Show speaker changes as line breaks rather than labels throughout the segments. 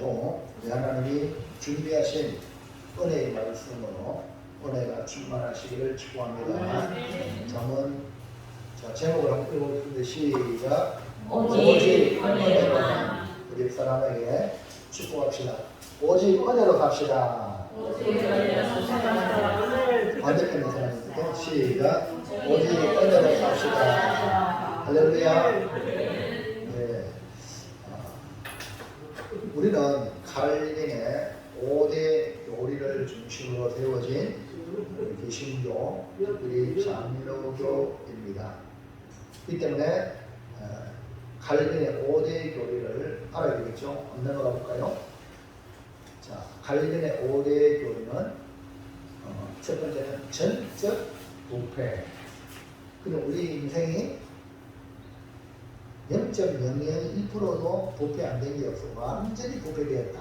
또 하나님이 준비하신 은혜의 말씀으로 은혜가 충만하시기를 축복합니다. 저는 제목을 한번 읽어보겠습니다. 시작. 오직 은혜로만 우리 사람에게 축복합시다. 오직 은혜로 삽시다. 반대편의 사람들도 시작. 오직 은혜로 삽시다. 할렐루야. 네. 우리는 칼빈의 5대 교리를 중심으로 세워진 개신교, 특별히 장로교입니다. 이 때문에 칼빈의 5대 교리를 알아야 되겠죠? 한번 넘어가 볼까요? 자, 칼빈의 5대 교리는 첫 번째는 전적 부패. 그럼 우리 인생이 0.001%도 부패 안 된 게 없어. 완전히 부패되었다.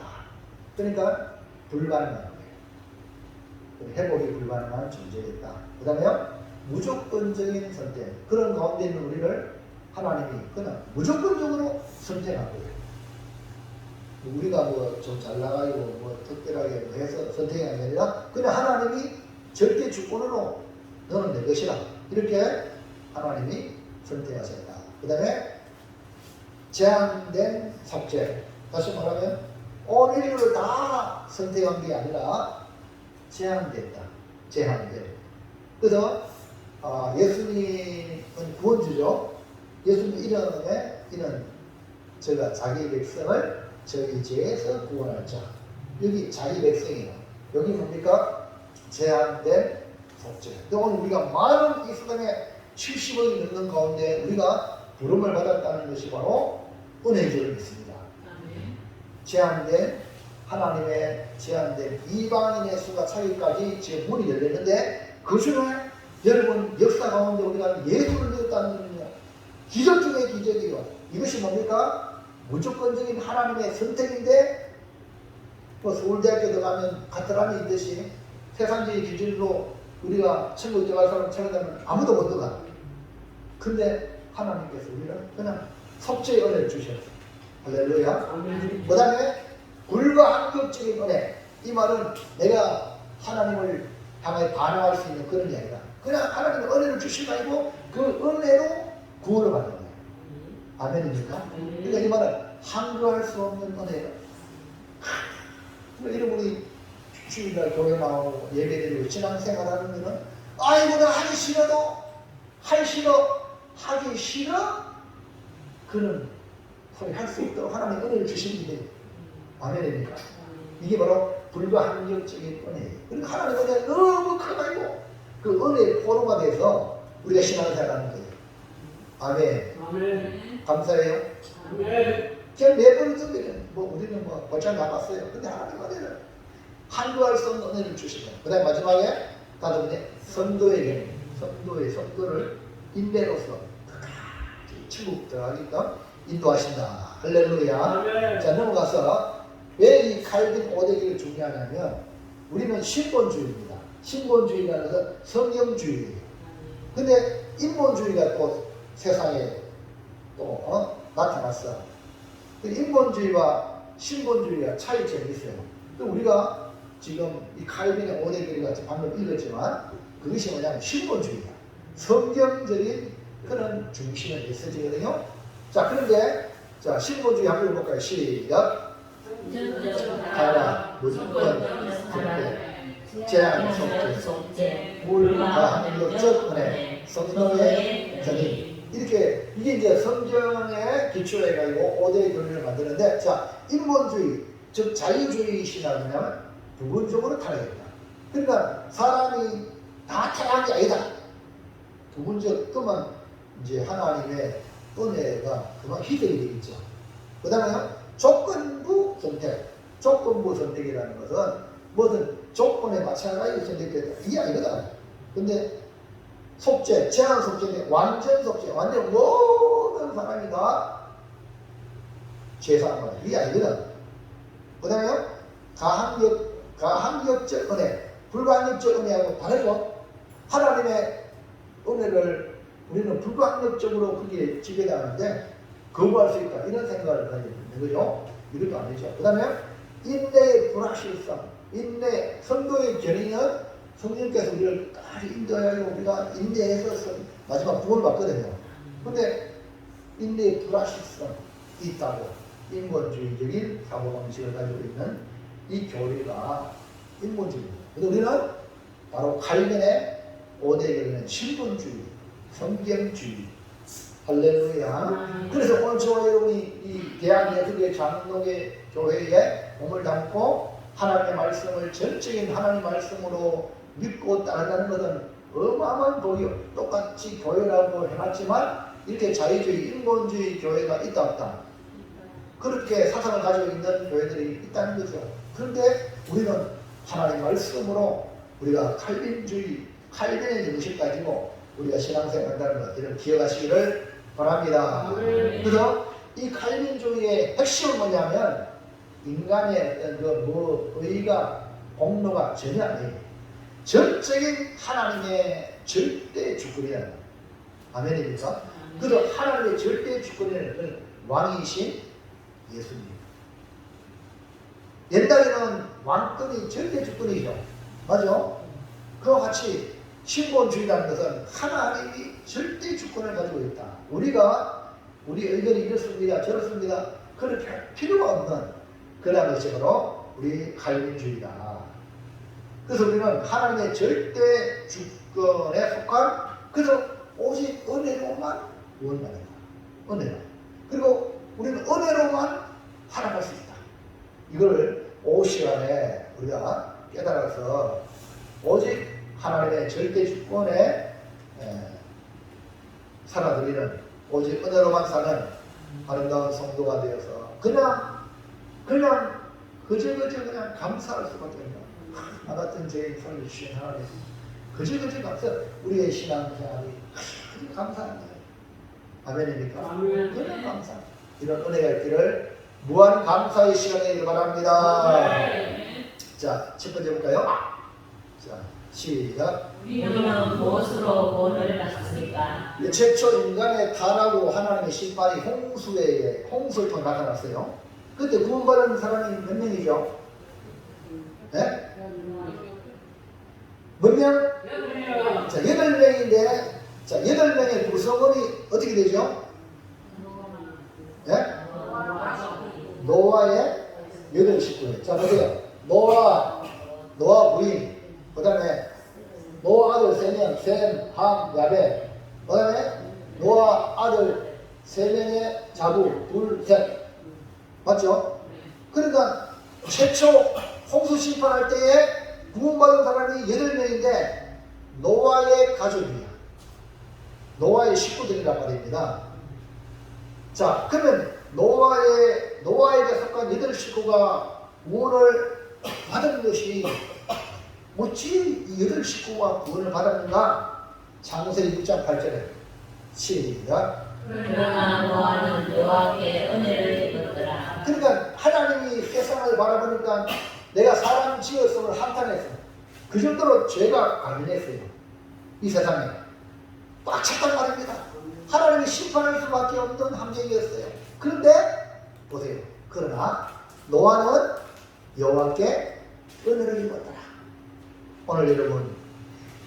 그러니까 불가능한 거예요. 회복이 불가능한 존재였다. 그 다음에 무조건적인 선택. 그런 가운데 있는 우리를 하나님이 그냥 무조건적으로 선택한 거예요. 우리가 뭐 좀 잘 나가고 뭐 특별하게 해서 선택한 게 아니라 그냥 하나님이 절대 주권으로 너는 내 것이라 이렇게 하나님이 선택하셨다. 그 다음에 제한된 속죄. 다시 말하면 온 인류를 다 선택한 게 아니라 제한됐다. 제한된. 그래서 예수님은 구원주죠. 예수님 이는 제가 자기 백성을 저희 죄에서 구원할 자. 여기 자기 백성이에요. 여기 뭡니까? 제한된 속죄. 오늘 우리가 많은 이 세상에 70억이 넘는 가운데 우리가 부름을 받았다는 것이 바로 은혜인 줄 믿습니다. 제한된 하나님의 제한된 이방인의 수가 차기까지 지금 문이 열렸는데 그 중에 여러분 역사 가운데 우리가 예수를 믿었다는 것은요 기적 중의 기적이요. 이것이 뭡니까? 무조건적인 하나님의 선택인데 뭐 서울대학교 들어가면 카트라미 있듯이 세상적인 기준으로 우리가 천국 들어갈 사람 찾아가면 아무도 못 들어가. 근데 하나님께서 우리는 그냥 속죄의 은혜를 주셨어요. 할렐루야. 그 다음에 불가항력적인 은혜. 이 말은 내가 하나님을 향해 반응할 수 있는 그런 게 아니라 그냥 하나님의 은혜를 주신 거 아니고 그 은혜로 구원을 받는 거예요. 아멘입니까? 그러니까 이 말은 항거할 수 없는 은혜예요. 이런 우리 주일날 교회 나오고 예배드리고 신앙생활하는 거는 아이고 나 하기 싫어도 하기 싫어 그런 소리 할 수 있도록 하나님의 은혜를 주신 분이 아멘입니까? 이게 바로 불가항력적인 은혜예요. 그러니까 하나님의 은혜가 너무 커가지고 그 은혜의 포로가 돼서 우리가 신앙생활하는 거예요. 아멘. 아멘. 감사해요. 아멘. 제가 매번 듣기는 우리는 벌창 나갔어요. 근데 하나님의 은혜를 한도할 수 없는 은혜를 주시고 그 다음에 마지막에 다섯 번째 선도의 선도를 인내로서 천국 들어가니까 인도하신다. 할렐루야. 네. 자 넘어가서 왜 이 칼빈 5대교가 중요하냐면 우리는 신본주의입니다. 신본주의라는 것은 성경주의예요. 근데 인본주의가 또 세상에 또 나타났어. 인본주의와 신본주의가 차이점이 있어요. 또 우리가 지금 이 칼빈의 5대교가 방금 읽었지만 그것이 뭐냐면 신본주의야. 성경적인 그런 중심의 메시지거든요. 자, 그런데 자 신본주의 한번 읽어볼까요? 시작. 하나, 무조건 속죄, 제한 속죄, 불가항력적 은혜, 성령의 전임. 이렇게 이게 이제 성경에 기초해가지고 5대 교리를 만드는데 자 인본주의 즉 자유주의 신앙이냐면 부분적으로 타락했다. 그러니까 사람이 다 타락한 게 아니다. 부분적 그만 이제 하나님의 은혜가 그만 희석이 되겠죠. 그 다음에 조건부 선택. 조건부 선택이라는 것은 뭐든 조건에 맞춰가지고 선택했다. 이게 아니거든. 근데 속죄, 제한 속죄인데 완전 속죄. 완전 모든 사람이 다 죄사한 거야. 이게 아니거든. 그 다음에 가항력적 은혜, 불가항력적 은혜하고 다르죠. 하나님의 은혜를 우리는 불가항력적으로 그게 지배당하는데 거부할 수 있다. 이런 생각을 가지고 있는 거죠. 이것도 아니죠. 그 다음에 인내의 불확실성, 인내, 성도의 견인은 성령께서 우리를 끝까지 인도하여 우리가 인내해서 마지막 구원을 받거든요. 근데 인내의 불확실성이 있다고 인본주의적인 사고방식을 가지고 있는 이 교리가 인본주의입니다. 근데 우리는 바로 칼빈의 5대 교리는 신본주의, 성경주의. 할렐루야. 그래서 오늘 저와 여러분이 이 대한예수교회 장로교 교회에 몸을 담고 하나님의 말씀을 전적인 하나님의 말씀으로 믿고 따른다는 것은 어마어마한 복이요. 똑같이 교회라고 해놨지만 이렇게 자유주의, 인본주의 교회가 있다 없다. 그렇게 사상을 가지고 있는 교회들이 있다는 거죠. 그런데 우리는 하나님의 말씀으로 우리가 칼빈주의, 칼빈의 정신 가지고 우리가 신앙생활 한다는 것, 이런 기억하시기를 바랍니다. 그래서 이 칼빈주의의 핵심은 뭐냐면 인간의 어떤 의의가 공로가 전혀 아니에요. 전적인 하나님의 절대 주권이라는 거예요. 아멘입니까? 그래서 하나님의 절대 주권에는 왕이신 예수님. 옛날에는 왕권이 절대 주권이죠. 맞죠? 그와 같이 신본주의라는 것은 하나님이 절대 주권을 가지고 있다. 우리가 우리 의견이 이렇습니다, 저렇습니다. 그렇게 할 필요가 없는 그런 것이 바로 우리 칼빈주의다. 그래서 우리는 하나님의 절대 주권에 속한, 그래서 오직 은혜로만 구원받는다. 은혜로. 그리고 우리는 은혜로만 살아갈 수 있다. 이걸 오후 시간에 우리가 깨달아서 오직 하나님의 절대 주권에 살아들이는, 오직 은혜로만 사는 아름다운 성도가 되어서 그냥 그저 그냥 감사할 수밖에 없는 나 같은 죄인 살려주신 하나님, 그저 감사. 우리의 신앙생활이 그저 감사합니다. 아멘입니까? 아멘. 그냥 감사. 이런 은혜가 있기를 무한 감사의 시간이 되기를 바랍니다. 네. 자, 첫 번째 볼까요? 자, 시작.
우리는 무엇으로 구원을 받았습니까?
최초 인간의 타락으로 하나님의 심판이 홍수를 통해 나타났어요. 그때 구원받은 사람이 몇 명이죠? 네? 몇 명? 자, 8명인데, 자, 8명의 구성원이 어떻게 되죠? 네? 노아의 8식구예요. 자, 보세요. 노아 부인, 그 다음에 노아 아들 3명, 셈, 함, 야벳. 그 다음에 노아 아들 3명의 자부, 둘, 셋. 맞죠? 그러니까 최초 홍수 심판할 때에 구원받은 사람이 8명인데 노아의 가족이야. 노아의 식구들이란 말입니다. 자, 그러면 노아에게 속한 8식구가 구원을 받은 것이 뭐지? 이 8식구가 구원을 받았는가? 창세기 6장 8절에 시작.
그러나 노아는 여호와께 은혜를 입었더라.
그러니까 하나님이 세상을 바라보니까 내가 사람 지었음을 한탄했어. 그 정도로 죄가 강렬했어요. 이 세상에 꽉 찼단 말입니다. 하나님이 심판할 수밖에 없는 함정이었어요. 그런데 보세요. 그러나 노아는 여호와께 은혜를 입었더라. 오늘 여러분,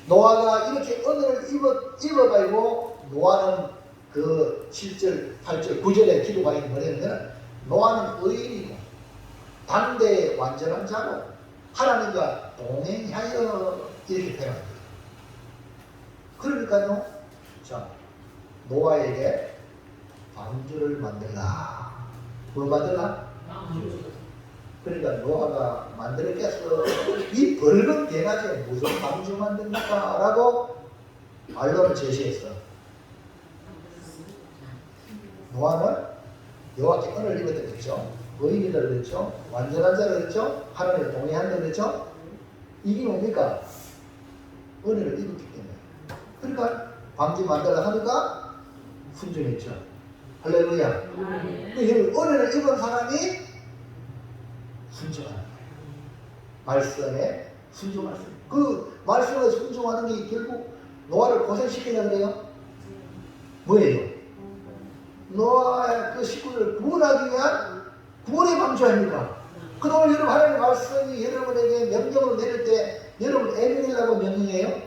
노아가 이렇게 은혜를 입어가지고 노아는 그 7절, 8절, 9절의 기도가 있는 뭐냐면 노아는 의인이고 당대의 완전한 자고 하나님과 동행하여 이렇게 표현합니다. 그러니까요, 자, 노아에게 방주를 만들라. 뭘 만들라? 그러니까 노아가 만들었겠어. 이 벌금 대낮에 무슨 방주 만듭니까? 라고 말로는 제시했어. 노아는 여호와께 은혜를 입었다 그랬죠. 의인이다 그랬죠. 완전한 자라 그랬죠. 하나님과 동행한다 그랬죠. 이게 뭡니까? 은혜를 입었기 때문에. 그러니까 방주 만들라 하니까 순종했죠. 할렐루야. 은혜를 입은 사람이 순종하는 거예요. 말씀에 순종할 수 있어요. 그 말씀에 순종하는 게 결국 노아를 고생시키려고 그래요. 뭐예요? 노아의 그 식구를 구원하기 위한 구원의 방주 아닙니까? 그동안 여러분 하나님의 말씀이 여러분에게 명령을 내릴 때 여러분 애매하려고 명령해요?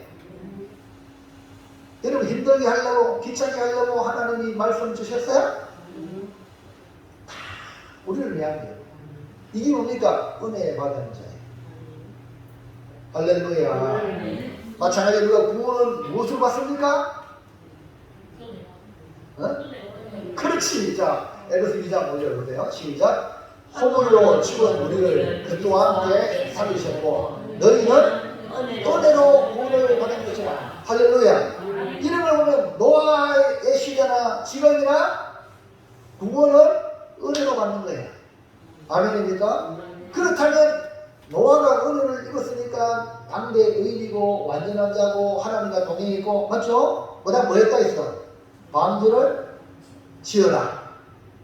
여러분 힘들게 하려고 귀찮게 하려고 하나님이 말씀 주셨어요? 다 우리를 위한 거예요. 이게 뭡니까? 은혜 받은 자예요. 할렐루야. 마찬가지로 우리가 구원은 무엇을 받습니까? 어? 그렇지. 자, 에베소 2장 5절 보세요. 시작. 허물로 죽은 우리를 그리스도와 함께 살리셨고 너희는 은혜로 구원을 받은 것이라. 할렐루야. 이름을 보면 노아의 시대나 지금이나 구원을 은혜로 받는 거예요. 아멘입니까? 그렇다면 노아가 은혜를 입었으니까 당대 의인이고 완전한 자고 하나님과 동행했고 맞죠? 그다음 뭐 했다 했어? 방주를 지어라.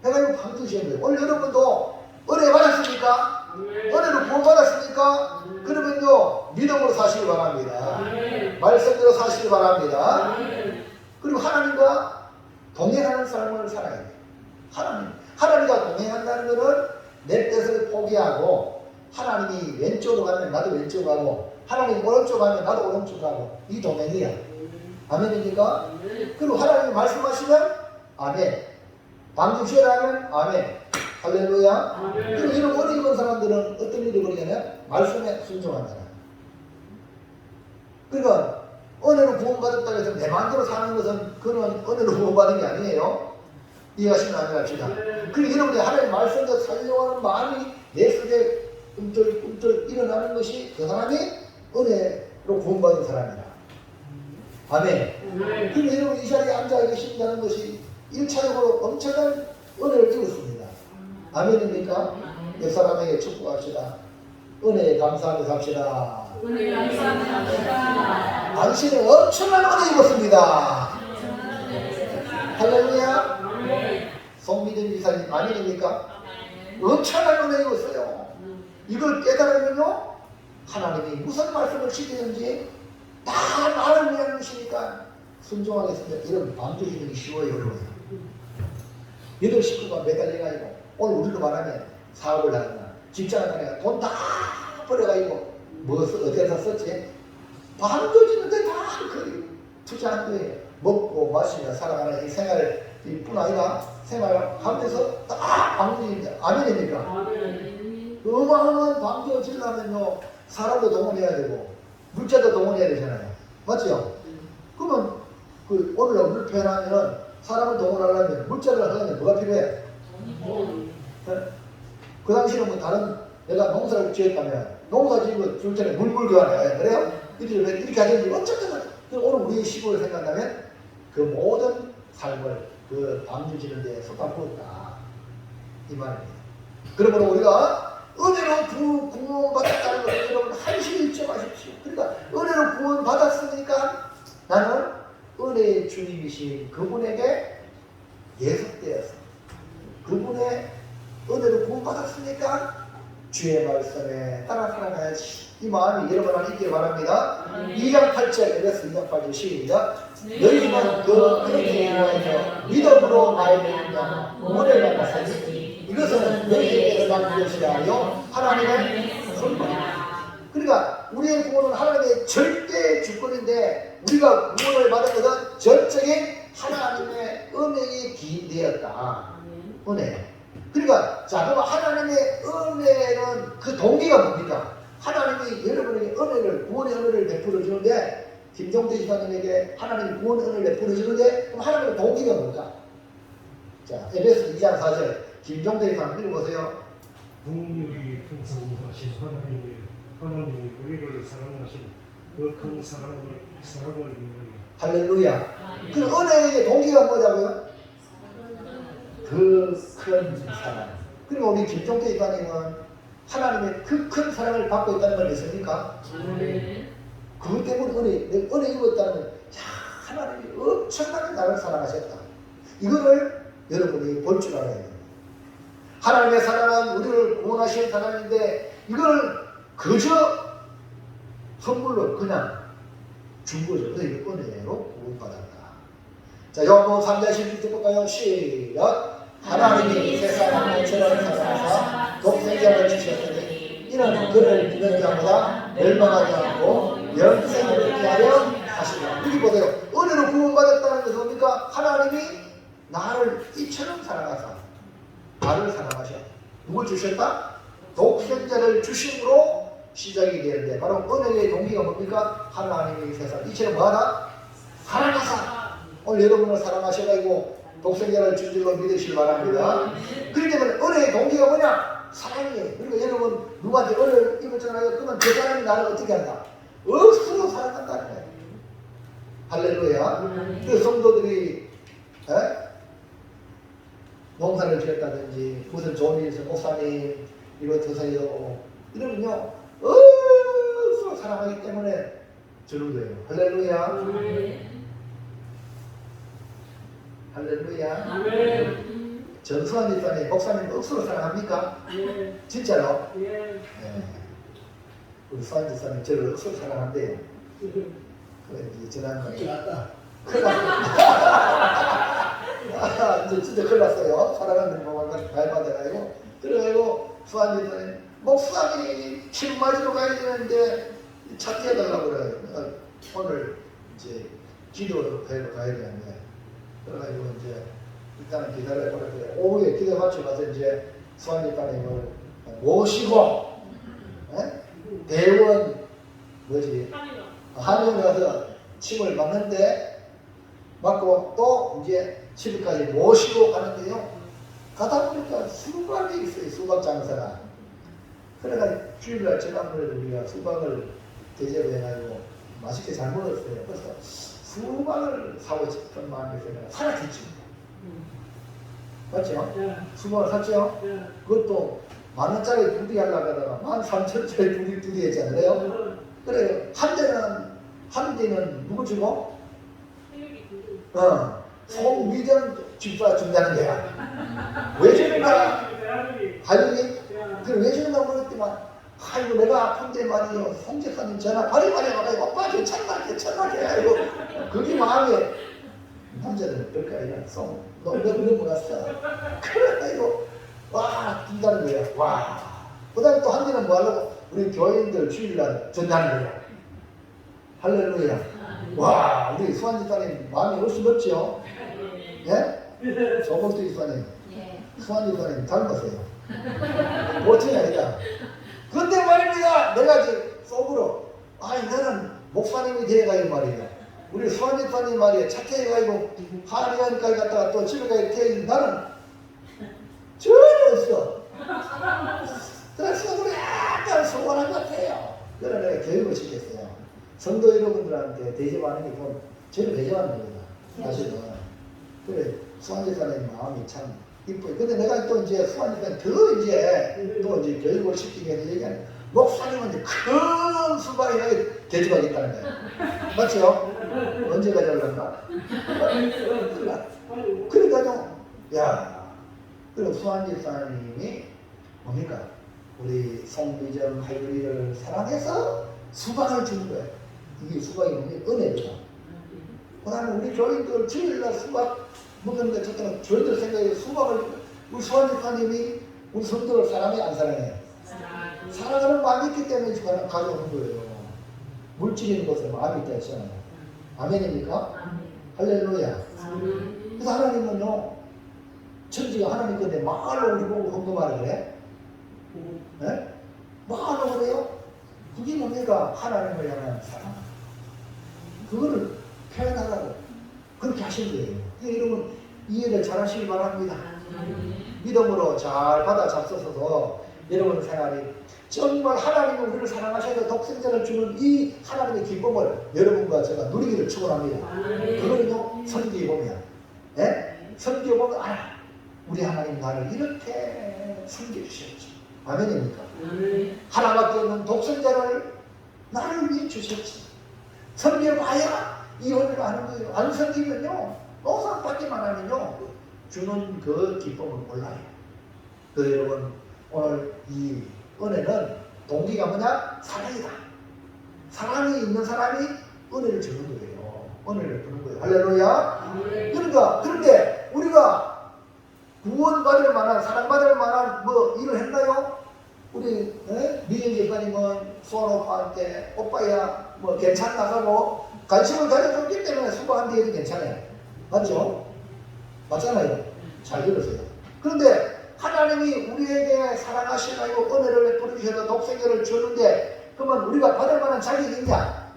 해가지고 방주 지은 거예요. 오늘 여러분도 은혜 받았습니까? 은혜로 구원 받았습니까? 그러면요 믿음으로 사시기 바랍니다. 말씀대로 사시기 바랍니다. 그리고 하나님과 동행하는 삶을 살아야 돼요. 하나님과 동행한다는 것은 내 뜻을 포기하고 하나님이 왼쪽으로 가면 나도 왼쪽으로 가고 하나님이 오른쪽으로 가면 나도 오른쪽으로 가고 이 동행이야. 아멘입니까? 그리고 하나님이 말씀하시면 아멘. 방주 지어라면 아멘. 할렐루야. 그리고 이런 은혜 입은 사람들은 어떤 일이 벌이냐면 말씀에 순종한다. 그러니까 은혜로 구원받았다고 해서 내 마음대로 사는 것은 그는 은혜로 구원받은 게 아니에요. 이해하시면 안 합시다. 그리고 여러분이 하나님의 말씀대로 살려고 하는 마음이 내 속에 꿈틀꿈틀 일어나는 것이 그 사람이 은혜로 구원받은 사람이다. 아멘. 그리고 여러분 이 자리에 앉아 계신다는 것이 1차적으로 엄청난 은혜를 입었습니다. 아멘입니까? 옆 사람에게 축복합시다. 은혜에 감사하면서 합시다.
은혜 감사합니다.
당신은 엄청난 은혜 입었습니다. 할렐루야. 송미든 이사님 아멘입니까? 엄청난 은혜 입었어요. 이걸 깨달으면요 하나님이 무슨 말씀을 시키는지 다 나를 위한 것이니까 순종하겠습니다. 여러분 방주시는 게 쉬워요. 여러분. 8 식구가 매달려가지고 오늘 우리도 말하면 사업을 하거나 직장을 하거나 돈 다 벌어가지고 어디에서 썼지? 방주지는데 다 그 투자한 거예요. 먹고 마시며 살아가는 이 생활을 뿐 아니라 생활하면서 다 방주입니다. 아멘입니까? 어마어마한 방주 지으려면요 사람도 동원해야 되고 물자도 동원해야 되잖아요. 맞죠? 그러면 그 오늘날 우리를 표현하면 사람을 동원하려면 물자를 하려면 뭐가 필요해? 그 당시에는 뭐 다른 내가 농사를 지었다면 농사 지은 줄 때는 물 교환해야 그래요? 이렇게 하든지 어쨌든 오늘 우리의 시골을 생각하면 그 모든 삶을 그 방주 지는 데에 쏟아부었다 이 말입니다. 그러므로 우리가 은혜로 구원받았다는 것을 여러분 한심히 잊지 마십시오. 그러니까 은혜로 구원받았으니까 나는 은혜의 주님이신 그분에게 예속되어서 그분의 은혜로 구원받았으니까 주의 말씀에 따라 살아가야지. 이 마음이 여러분 안에 있기를 바랍니다. 2장 8절 에베소 2장 8절 시작. 너희는 그 은혜에 인하여서 믿음으로 말미암아 구원을 받았으니 이것은 너희에게서 난 것이 아니요 하나님의 선물이다. 그러니까 우리의 구원은 하나님의 절대 주권인데 우리가 구원을 받은 것은 전적인 하나님의 은혜에 기인되었다. 은혜. 그러니까 자 그럼 하나님의 은혜는 그 동기가 뭡니까? 하나님이 여러분에게 은혜를 구원의 은혜를 베풀어 주는데 김종대 지사님에게 하나님이 구원의 은혜를 베풀어 주는데 그럼 하나님의 동기가 뭘까? 자 에베소 2장 4절 김종대 지사님 읽어보세요.
능력이 풍성하신 하나님이 우리를 사랑하신 그 큰 사랑을 위하여
할렐루야. 그 은혜의 동기가 뭐냐고요? 그 큰 사랑. 그리고 우리 김종태 이사님은 하나님의 그 큰 사랑을 받고 있다는 걸 믿습니까? 그것 때문에 은혜 입었다는 건 하나님이 엄청나게 나를 사랑하셨다. 이거를 여러분이 볼 줄 알아야 됩니다. 하나님의 사랑은 우리를 구원하신 사랑인데 이걸 그저 선물로 그냥 준 거죠. 그래서 이거 은혜로 구원받았다. 자, 요한복음 3장 16절 볼까요? 시작. 하나님이 세상을 저런 사랑하사 독생자를 주셨으니 이는 그를 믿는 자보다 멸망하지 않고 영생을 얻게 하려 하시라. 여기 보세요. 은혜로 구원받았다는 것은 뭡니까? 하나님이 나를 이처럼 사랑하사 나를 사랑하셔. 누굴 주셨다? 독생자를 주심으로 시작이 되는데 바로 은혜의 동기가 뭡니까? 하나님이 세상 이처럼 뭐하나? 사랑하사. 오늘 여러분을 사랑하셔가지고 독생자를 준 줄로 믿으시길 바랍니다. 그렇기 때문에 은혜의 동기가 뭐냐? 사랑이에요. 그리고 여러분 누구한테 은혜를 입었잖아요. 그러면 그 사람이 나를 어떻게 한다? 억수로 사랑한다는 거예요. 할렐루야. 그 성도들이 농사를 지었다든지 무슨 좋은 일에서 목사님 이거 드세요 이러면요 억수로 사랑하기 때문에 주는 거예요. 할렐루야. 할렐루야. 전수환 집사님 목사님 억수로 사랑합니까? 진짜로? 네. 우리 수환 집사님 저를 억수로 사랑한대요. 그래 이제 지난번에 큰일 났어요. 이제 진짜 큰일 났어요. 사랑하는 법만 밟아대가지고 그래가지고 수환 집사님 목사님 침 맞으러 가야 되는데 차 떼어달라고 그래요. 오늘 이제 기도로 가야 되는데 그래가지고 이제 일단은 기다려야 그랬어요. 오후에 기도 마치고 가서 이제 수환 집사님을 모시고 대원 뭐지 한의원 가서 침을 맞는데 맞고 또 이제 집까지 모시고 가는데요. 가다 보니까 수박이 있어요. 수박 장사가. 그래가지고 주일날 지난번에도 우리가 수박을 대접을 해가지고 맛있게 잘 먹었어요. 그래서 수박을 사고 싶은 마음이 있어요. 사놨겠지. 맞죠? 수박을 샀죠? 그것도 10,000원짜리 두디 하려고 하다가 13,000원짜리 두디 했잖아요. 그래요. 한 대는 누구 주고? 송미정 집사 준다는 거야. 왜 주는가? 아들이? 그걸 왜 주는가 모르겠지만 아이고 내가 아픈데 말이요. 송 집사님 전화 바리바리 와가지고 오빠 괜찮나 해가지고 그게 마음에 남자들은 별거 아니야. 너 몰랐어. 그래가지고 와 준다는 거야. 와. 그 다음에 또 한 대는 뭐 하려고 우리 교인들 주일날 전하는 거야. 할렐루야. 와 우리 수환 집사님 마음이 훨씬 높죠? 예? 조범수 집사님 수환 집사님 닮았어요. 보통이 아니다. 근데 말입니다. 내가 이제 속으로 아니 나는 목사님이 되어가지고 말이에요. 우리 수환 집사님 말이에요. 착해가지고 한의원까지 갔다가 또 집에 가서 태우지 나는 전혀 없어. 그래서 속으로 약간 소원한 것 같아요. 그래 내가 교육을 시켰어요. 성도 여러분들한테 대접하는 게 그건 저를 대접하는 겁니다. 사실은. 그래 수환 집사님 마음이 참 이뻐요. 근데 내가 또 이제 수환 집사님 또 이제 교육을 시키기 위해서 얘기하는 목사님은 이제 큰 수박에 대접하겠다는 거예요. 맞죠? 언제가 잘난다? 그러니까요. 야, 그리고 수환 집사님이 뭡니까? 우리 송미정 할머니를 사랑해서 수박을 주는 거예요. 이게 수박이 뭡니까? 은혜입니다. 그 다음에 우리 교인들 주일날 수박 먹는데 저때는 교인들 생각에 수박을 우리 수환 집사님이 우리 성도를 사랑해 안 사랑해? 사랑하는 마음이 있기 때문에 가져오는 거예요. 물질인 것에 마음이 있다 했잖아요. 아멘입니까? 할렐루야. 그래서 하나님은요 천지가 하나님 건데 말로 우리 보고 헌금하라 그래? 네? 말로 그래요? 그게 뭡니까? 하나님을 향한 사랑. 그거를 표현하라고 그렇게 하신 거예요. 여러분 이해를 잘 하시기 바랍니다. 믿음으로 잘 받아 잡숴서 여러분 생활이 정말 하나님이 우리를 사랑하셔서 독생자를 주는 이 하나님의 기쁨을 여러분과 제가 누리기를 축원합니다. 그거는요 성경에 보면 성경에 보면 우리 하나님 나를 이렇게 섬겨주셨지. 아멘입니까? 하나밖에 없는 독생자를 나를 위해 주셨지. 섬겨봐야 이 은혜를 아는 거예요. 안 섬기면요 노상받기만 하면요 주는 그 기쁨을 몰라요. 그 여러분 오늘 이 은혜는 동기가 뭐냐? 사랑이다. 사랑이 있는 사람이 은혜를 주는 거예요. 은혜를 주는 거예요. 할렐루야. 그러니까 그런데 우리가 구원받을 만한 사랑받을 만한 뭐 일을 했나요? 우리 미영 집사님은 수원 오빠한테 오빠야 뭐 괜찮다고 관심을 가져줬기 때문에 수고한 뒤에도 괜찮아요. 맞죠? 맞잖아요. 잘 들으세요. 그런데 하나님이 우리에게 사랑하시고 은혜를 베풀어 주셔서 독생자를 주는데 그러면 우리가 받을 만한 자격이 있냐?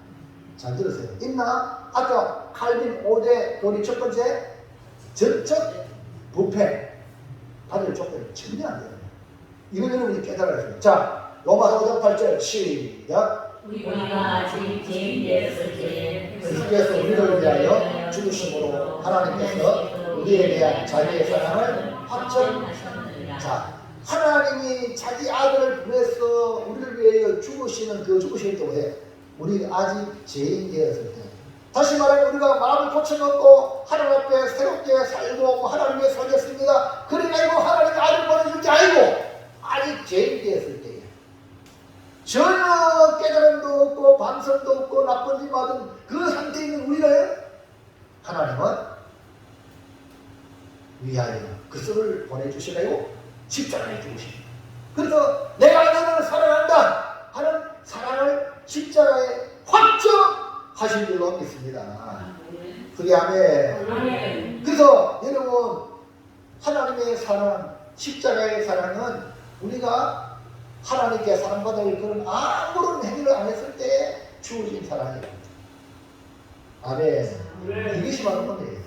잘 들으세요. 있나? 아까 칼빈 5대 교리 첫 번째 전적 부패 받을 조건이 전혀 안 돼요. 이거 여러분이 깨달아야 돼요. 자, 로마서 5장 8절 시작.
우리가 아직 죄인 되었을 때
그리스도께서 우리를 위하여 죽으심으로 하나님께서 우리에 대한 자기의 사랑을 확정하셨느니라. 자, 하나님이 자기 아들을 보내서 우리를 위하여 죽으시는 그 죽으실 때에 우리가 아직 죄인 되었을 때, 다시 말하면 우리가 마음을 고쳐놓고 하나님 앞에 새롭게 살고 하나님 위해 살겠습니다. 그러니까 하나님의 아들 보내줄 게 아니고 아직 죄인 되었을 때에 전혀 깨달음도 없고 반성도 없고 나쁜 짓 받은 그 상태에 있는 우리를 하나님은 위하여 그리스도를 보내주시려고 십자가에 죽으십니다. 그래서 내가 너를 사랑한다 하는 사랑을 십자가에 확정하신 줄로 믿습니다. 그게 아멘. 그래서 여러분 하나님의 사랑, 십자가의 사랑은 우리가 하나님께 사랑받을 그런 아무런 행위를 안 했을 때 주어진 사랑이에요. 아멘. 이것이 바로 은혜예요.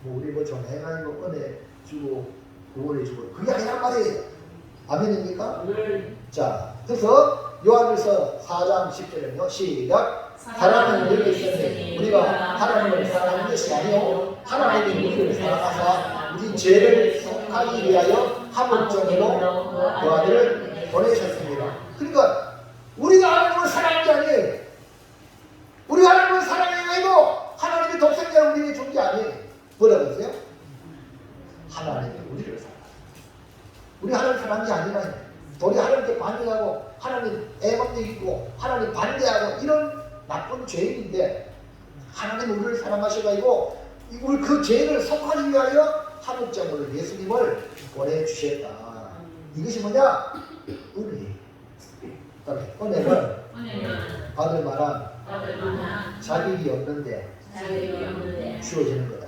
뭐 우리 뭐 좀 해가지고 은혜 주고 구원해 주고 그게 아니란 말이에요. 아멘입니까? 자, 그래서 요한일서 4장 10절에요. 시작. 사랑은 여기 있으니 우리가 하나님을 사랑하는 것이 아니요 하나님이 우리를 사랑하사 우리 죄를 속하기 위하여 화목적으로 그 아들을 보내셨습니다. 그러니까 우리가 하나님을 사랑한 게 아니에요. 우리가 하나님을 사랑해야 되고 하나님이 독생자를 우리에게 준 게 아니에요. 뭐라고 했어요? 하나님이 우리를 사랑해요. 우리 하나님을 사랑한 게 아니라 우리 하나님께 반대하고 하나님 애망도 있고 하나님 반대하고 이런 나쁜 죄인인데 하나님 우리를 사랑하셔가지고 우리 그 죄를 속하기 위하여 화목제물을 예수님을 보내주셨다. 이것이 뭐냐? 은혜. 은혜는 받을 만한 자격이 없는데 주어지는 거다.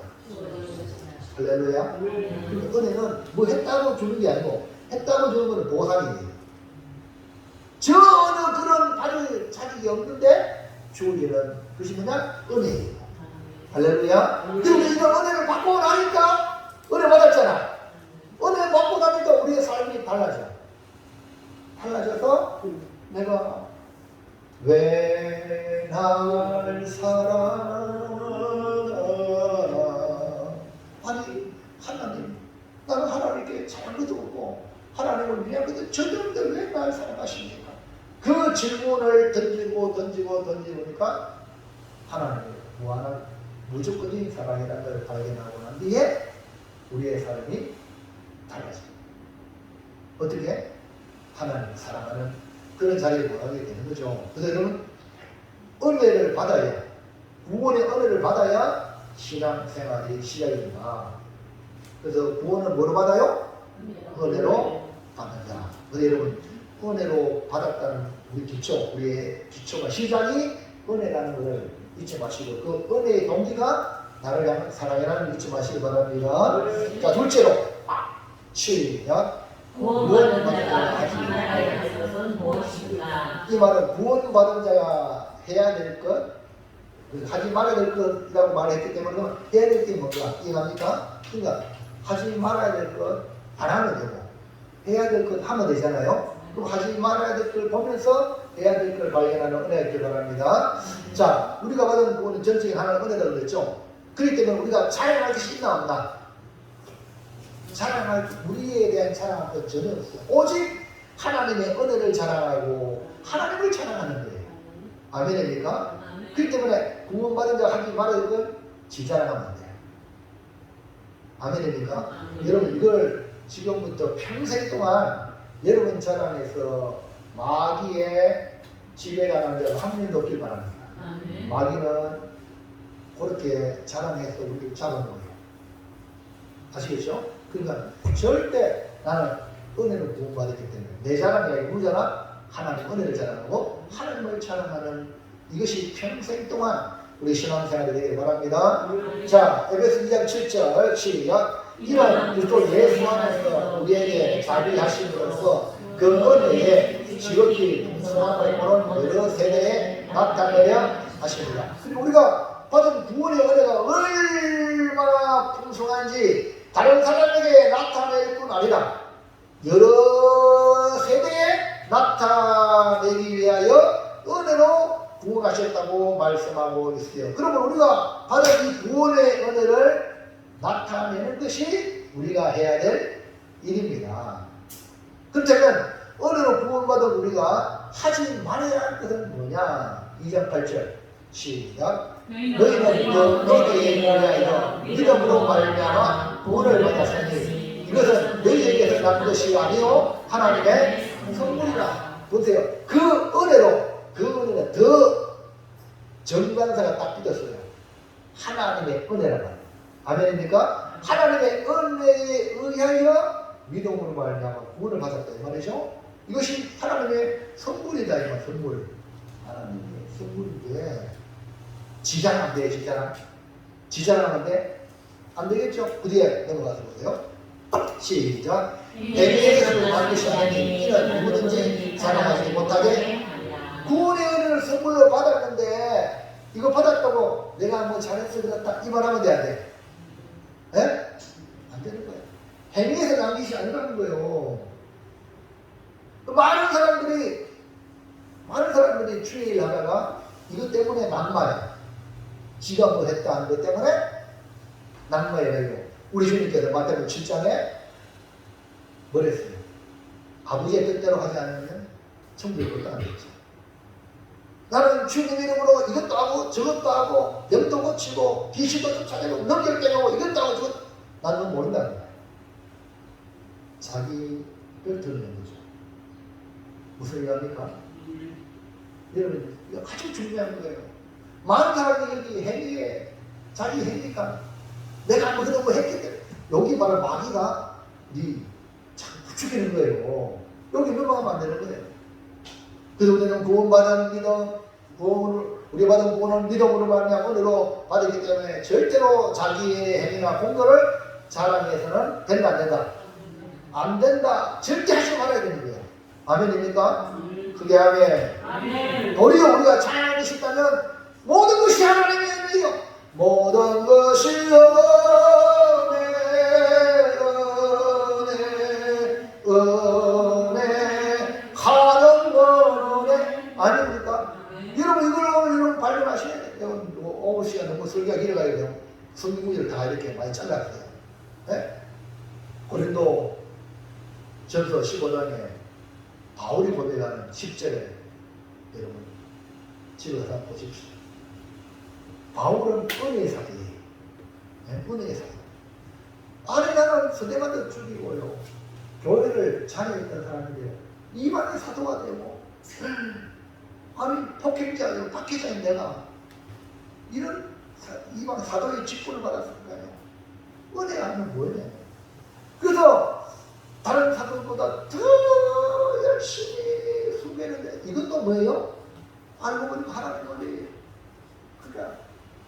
할렐루야. 은혜는 뭐 했다고 주는 게 아니고 했다고 주는 것은 보상이에요. 전혀 그런 받을 자격이 없는데 주어지는 것이 뭐냐? 은혜예요. 할렐루야. 그리고 이런 은혜를 받고 나니까 은혜 받았잖아. 은혜 받고 나니까 우리의 삶이 달라져. 달라져서 내가 왜 날 사랑하나. 아니 하나님 나는 하나님께 잘한 것도 없고 하나님을 위한 것도 전혀 없는데 왜 날 사랑하십니까? 그 질문을 던지고 보니까 하나님의 무한한 무조건적인 사랑이라는 걸 발견하고 난 뒤에 우리의 삶이 달라집니다. 어떻게? 하나님을 사랑하는 그런 자리에 모아게 되는 거죠. 그래서 여러분 은혜를 받아야 구원의 은혜를 받아야 신앙생활이 시작이 됩니다. 그래서 구원은 뭐로 받아요? 은혜로 받는다. 그래서 여러분 은혜로 받았다는 우리 기초, 우리의 기초가 시작이 은혜라는 것을 잊지 마시고 그 은혜의 동기가 나를 향한 사랑이라는 걸 잊지 마시기 바랍니다. 자, 둘째로 시작.
구원받은 자가 하지 말아야 할 것은 무엇인가?
이 말은 구원받은 자가 해야 될 것, 하지 말아야 될 것이라고 말했기 때문에 해야 될 게 뭔가 이해합니까? 그러니까 하지 말아야 될 것 안 하면 되고 해야 될 것 하면 되잖아요. 그럼 하지 말아야 될 걸 보면서 해야 될 걸 발견하는 은혜가 있길 바랍니다. 자, 우리가 받은 구원은 전적인 하나님의 은혜라고 그랬죠. 그렇기 때문에 우리가 자랑할 것이 있나 없나? 자랑할 우리에 대한 자랑할 것 전혀 없어요. 오직 하나님의 은혜를 자랑하고 하나님을 자랑하는 거예요. 아멘입니까? 그렇기 때문에 구원받은 자 하지 말아야 될 건 지 자랑하면 안 돼요. 아멘입니까? 여러분 이걸 지금부터 평생 동안 여러분 자랑해서 마귀의 지배당하는 데가 확률이 높길 바랍니다. 마귀는 그렇게 자랑해서 우리를 잡은 거예요. 아시겠죠? 그러니까 절대 나는 은혜를 부음받았기 때문에 내 자랑이 아니고 우리 자랑, 하나님 은혜를 자랑하고 하나님을 자랑하는 이것이 평생 동안 우리 신앙생활이 되기를 바랍니다. 자, 에베소 2장 7절 시작. 이는 그리스도 예수 안에서 우리에게 자비하심으로써 그 은혜에 지극히 풍성함을 보는 여러 세대에 나타내려 하십니다. 우리가 받은 구원의 은혜가 얼마나 풍성한지 다른 사람에게 나타낼 뿐 아니라 여러 세대에 나타내기 위하여 은혜로 구원하셨다고 말씀하고 있어요. 그러면 우리가 받은 이 구원의 은혜를 나타내는 것이 우리가 해야 될 일입니다. 그렇다면 은혜로 구원받은 우리가 하지 말아야 할 것은 뭐냐? 2장 8절 시작. 너희는 너희에게 위하여 믿음으로 말미암아 구원을 받았으니 이것은 너희에게서 난 것이 아니요 하나님의 선물이라. 보세요. 그 은혜는 더 정관사가 딱 붙었어요. 하나님의 은혜라고. 아멘입니까? 하나님의 은혜에 의하여 믿음으로 말미암아 구원을 받았다 이 말이죠. 이것이 하나님의 선물이다 이 말. 선물. 하나님의 선물인데 지장 안 돼요. 지장하는데 안 되겠죠. 그 뒤에 넘어가서 보세요. 시작. 대비에서 받으신 하나님 이는 누구든지 자랑하지 못하게. 구원의 은혜를 선물로 받았는데 이거 받았다고 내가 뭐 잘했어 그렇다 이 말하면 돼 안 돼? 예? 안 되는 거예요. 행위에서 난 것이 아니라는 거예요. 많은 사람들이 주의를 하다가 이것 때문에 낙마해. 지가 뭐 했다 하는 것 때문에 낙마해요. 우리 주님께서 마태복음 7장에 뭐랬어요? 아버지의 뜻대로 하지 않으면 천국에 못 가겠죠. 나는 주님 이름으로 이것도 하고 저것도 하고 병도 고치고 귀신도 쫓아내고 능력도 하고 이것도 하고 저것도 나는 모른다는 거야. 자기를 드러내는 거죠. 무슨 얘기합니까? 여러분 이거 아주 중요한 거예요. 많은 사람들이 행위에 자기 행위가 내가 뭐 그런 거 했기 때문에 여기 바로 마귀가 참 부추기는 거예요. 여기 넘어가면 안 되는 거예요. 그래서 우리는 구원받은 믿음, 우리 받은 구원은 믿음으로 말미암아 은혜로 받았기 때문에 절대로 자기의 행위나 공로를 자랑해서는 된다 안 된다? 안 된다. 절대 하지 말아야 되는 거예요. 아멘입니까? 그게 아멘. 도리어 우리가 자랑하고 싶다면 모든 것이 하나님의 은혜요. 모든 것이 은혜 하는 건 은혜 아닙니까? 여러분 이걸 여러분 발견하셔야 돼요. 오후 시간 너무 설교가 길어가야 돼요. 성경구절을 다 이렇게 많이 잘랐어요. 네? 고린도 전서 15장에 바울이 고백하는 10절에 여러분 집어서 보십시오. 바울은 은혜의 사도예요. 네? 은혜의 사도. 아니 나는 서대만도 죽이고요. 교회를 자녀했던 사람인데요. 이방의 사도가 되고 아니 폭행자요 박해자인 내가 이런 이방 사도의 직분을 받았을까요? 은혜 아니면 뭐예요? 그래서 다른 사도보다 더 열심히 수고했는데 이것도 뭐예요? 알고 보니까 하나님 은혜예요. 그러니까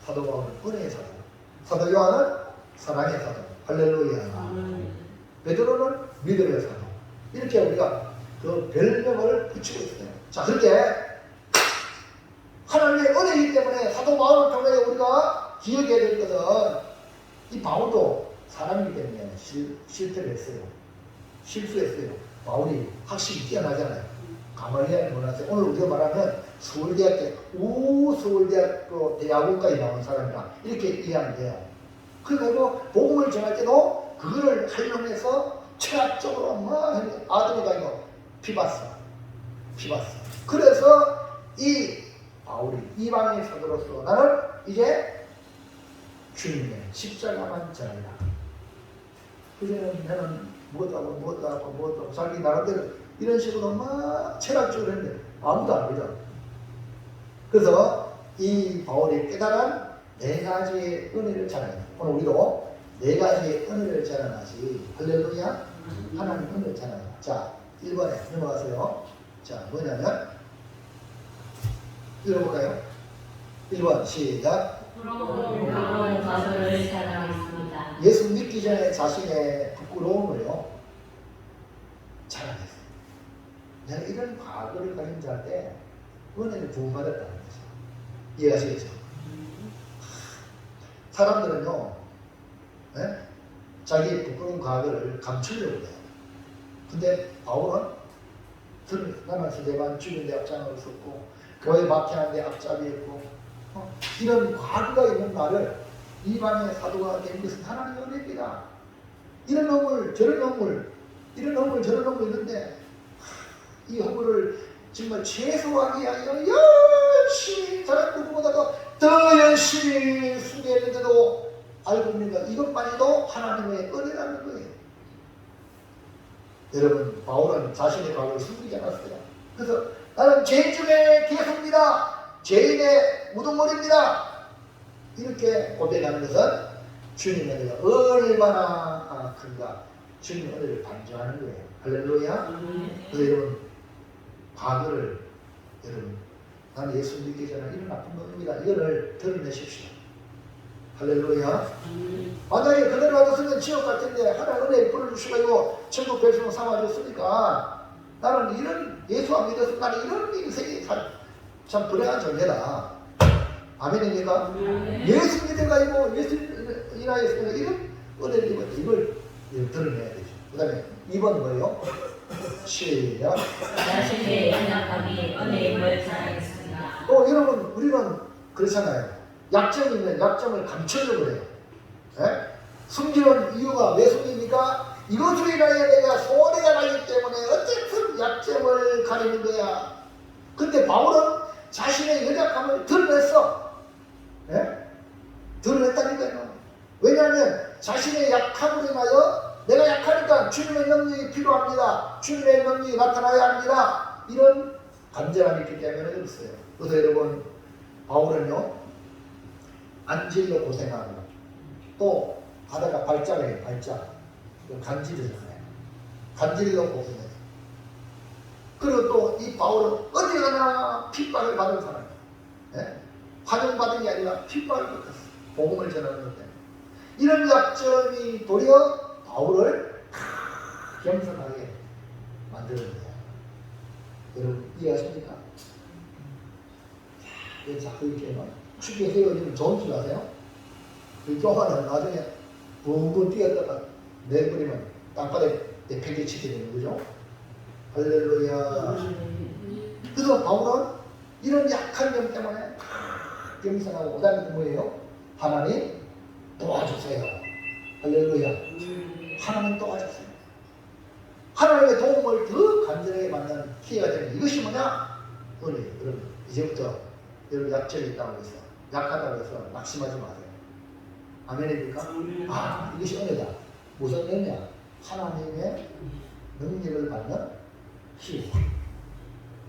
사도 바울은 은혜의 사도, 사도 요한은 사랑의 사도, 할렐루야. 베드로는 믿음의 사도. 이렇게 우리가 그 별명을 붙이고 있어요. 자, 그렇게 하나님의 은혜이기 때문에 사도 바울을 통해 우리가 기억해야 될 것은 이 바울도 사람이기 때문에 실패를 했어요. 실수했어요. 바울이 학식이 뛰어나잖아요. 가말리엘을 몰랐어요. 오늘 우리가 말하면 서울대학교 대학원까지 나온 사람이라 이렇게 이해하면 돼요. 그리고 복음을 전할 때도 그거를 활용해서 철학적으로 막 아들이가 아니고 피봤어. 그래서 이 바울이 이방의 사도로서 나는 이제 주님의 십자가만 전하리라. 그전에는 나는 무엇도 하고 자기 나름대로 이런 식으로 막 철학적으로 했는데 아무도 안 믿어. 그래서 이 바울이 깨달은 네 가지의 은혜를 자랑합니다. 오늘 우리도 네 가지의 은혜를 자랑하지. 할렐루야. 하나님 은혜를 자랑해라. 자, 1번에 넘어가세요. 자, 뭐냐면 읽어볼까요? 1번 시작.
부러운 과거를 자랑했습니다.
예수 믿기 전에 자신의 부끄러움을요 자랑했어요. 내가 이런 과거를 가진 자한테 은혜를 부음받았다는 거죠. 이해하시겠죠? 사람들은요 예? 자기 부끄러운 과거를 감추려고 해요. 근데 바울은 나는 스데반 죽인 데 앞장을 섰고 교회 박해한 데 앞잡이였고 이런 과거가 있는 나를 이방의 사도가 된 것은 하나님의 은혜입니다. 이런 허물 저런 허물 이런 허물 저런 허물 있는데 이 허물을 정말 최소화하기 위하여 열심히 다른 누구보다도 더 열심히 수고했는데도 알고 있는가 이것만이도 하나님의 은혜라는 거예요. 여러분 바울은 자신의 과거를 숨기지 않았어요. 그래서 나는 죄인 중에 개수입니다. 죄인의 우두머리입니다. 이렇게 고백하는 것은 주님의 은혜가 얼마나 큰가 주님의 은혜를 반증하는 거예요. 할렐루야. 그래서 여러분 과거를 여러분 나는 예수 믿기 전에 이런 나쁜 놈입니다. 이거를 드러내십시오. 할렐루야. 만약에 그대로 놔뒀으면 지옥 갈 텐데 하나님 은혜에 불러주시고 천국 백성 삼아줬으니까 나는 이런 예수 안 믿어서 나는 이런 인생이 참 불행한 존재다. 아멘입니까? 예수 믿어가지고 예수 인하였으니까 이런 은혜를 입었다. 이걸 드러내야 되죠. 그 다음에 2번 뭐예요? 시작.
자신의 연약함이 은혜임을 자랑했습니다.
또 여러분 우리는 그렇잖아요. 약점이면 약점을 감추려고 해요. 예? 숨기는 이유가 왜 숨깁니까? 이것으로 인하여 내가 손해가 나기 때문에 어쨌든 약점을 가리는 거야. 근데 바울은 자신의 연약함을 드러냈어. 예? 드러냈다니까요. 왜냐하면 자신의 약함으로 인하여 내가 약하니까 주님의 능력이 필요합니다. 주님의 능력이 나타나야 합니다. 이런 간절함이 있기 때문에 그랬어요. 그래서 여러분 바울은요 안질로 고생하고 또 가다가 발작을 해요. 발작 간질이잖아요. 간질로 고생해요. 그리고 또 이 바울은 어디 가나 핍박을 받은 사람이에요. 예? 환영받은 게 아니라 핍박을 받았어요. 복음을 전하는 것 때문에. 이런 약점이 도리어 바울을 겸손하게 만드는 거예요. 여러분 이해하십니까? 왜 자꾸 이렇게 쉽게 세워지면 좋은 줄 아세요? 그 교환은 나중에 붕붕 뛰었다가 내버리면 땅바닥에 내팽개치게 되는 거죠. 할렐루야. 그래서 바울은 이런 약한 점 때문에 겸손하고 그다음에 뭐예요? 하나님 도와주세요. 할렐루야. 하나님 도와주세요. 하나님의 도움을 더 간절하게 받는 기회가 되는 이것이 뭐냐? 은혜. 여러분 이제부터 여러분 약점이 있다고 해서 약하다고 해서 낙심하지 마세요. 아멘입니까? 아 이것이 은혜다. 무슨 은혜냐? 하나님의 능력을 받는 기회.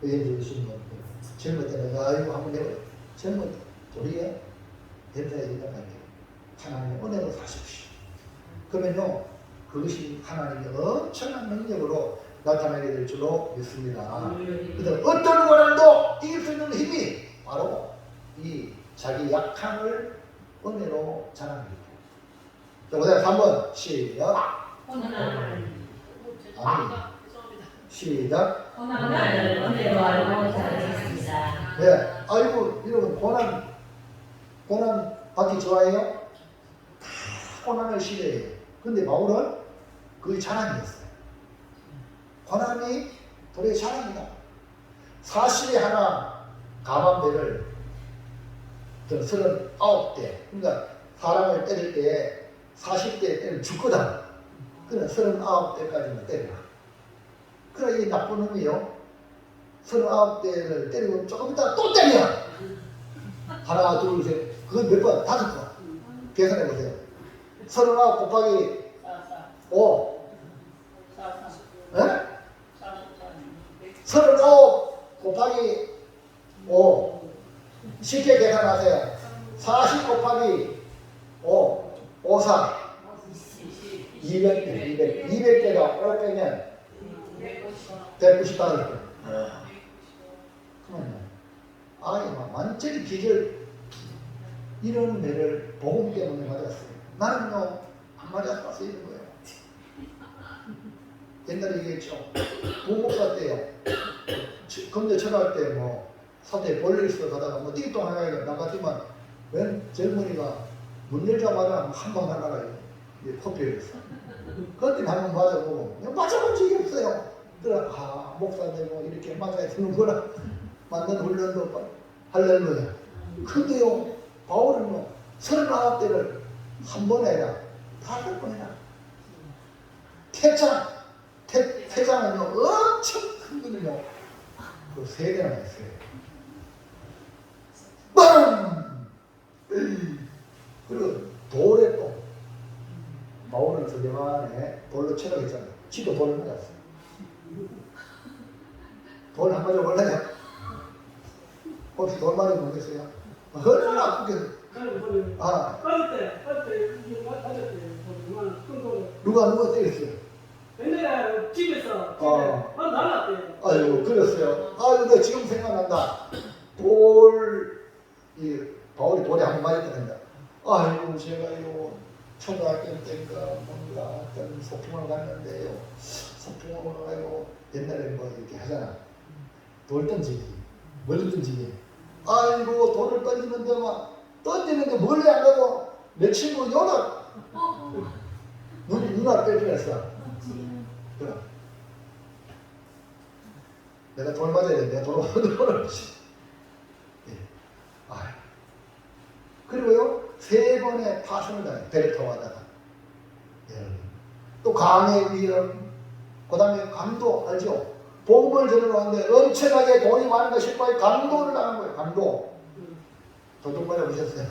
예를 들으시는 분 젊을 때는 아이고 한번 해봐요. 젊은 우리의 대사에 있다가 하나님의 은혜로 사십시오. 그러면요 그것이 하나님의 엄청난 능력으로 나타나게 될 줄로 믿습니다. 그래서 어떤 고난도 이길 수 있는 힘이 바로 이 자기 약함을 은혜로 자랑합니다. 자, 그 다음에 3번 시작. 아멘. 시작.
고난을 은혜로 알고 자랑했습니다.
네, 아이고 여러분 고난 받기 좋아해요? 다 고난을 싫어해요. 근데 바울은 그게 자랑이었어요. 고난이 도리어 자랑이다. 40에 하나 가만배를 39대 그러니까 사람을 때릴 때에 40대에 때리면 죽거든. 그래 39대까지만 때리라. 그래 이 나쁜 놈이요 39대를 때리고 조금 있다가 또 때려. 하나 둘 셋 그건 몇 번? 5번. 계산해 보세요. 39 곱하기 5 에? 39 곱하기 5 쉽게 계산하세요. 40 곱하기 5 54 200대, 200대가 500년 190달러. 그러면 아이 완전히 기절 이런 배를 복음 때문에 맞았어요. 나는요 안 맞았어 이런 거예요. 옛날에 얘기했죠. 부목사 때요. 검대 쳐갈 때 뭐 사태 볼일서 가다가 뭐 띵동하게 나갔지만 웬 젊은이가 문 열자마자 한 방 날아가요. 커피였어. 그때 한번 맞아보고 맞아본 적이 없어요. 그래 목사 되고 이렇게 맞아야 되는구나. 맞는 훈련도 할렐루야. 근데요 바울은요 39대를 한 번에 해라 8번 해라. 태장은요 엄청 큰 거는요 그 3대나 했어요. 빵! 그리고 돌에 또 바울은 서대만에 돌로 쳐라고 했잖아요. 지도 돌을 맞았어요. 돌 한 마리 올라요. 혹시 돌 맞아 보겠어요? 얼마나 아프겠어요. 누가 때렸어요?
옛날에 집에서 날랐대요.
아이고 그랬어요. 아이고 나 지금 생각난다. 바울이 돌에 한 번 맞았다는데 아이고 제가요 초등학교 때인가 뭔가 어떤 소풍을 갔는데요. 소풍을 가요 옛날에 뭐 이렇게 하잖아. 돌 던지기 멀리 던지기. 아이고 돌을 던지는데 막 던지는데 멀리 안 가고 내 친구 요다 누나 빼주랬어. 그래. 내가 돌 맞아야 돼. 내가 돌을 예. 그리고요 3번의 파손을 당해 배를 타고 가다가 또 강의 위험 그 다음에 강도 알죠? 복음을 전해놓았는데 엄청나게 돈이 많은 것이 거의 강도를 당한 거예요. 강도 도둑 맞아보셨어요?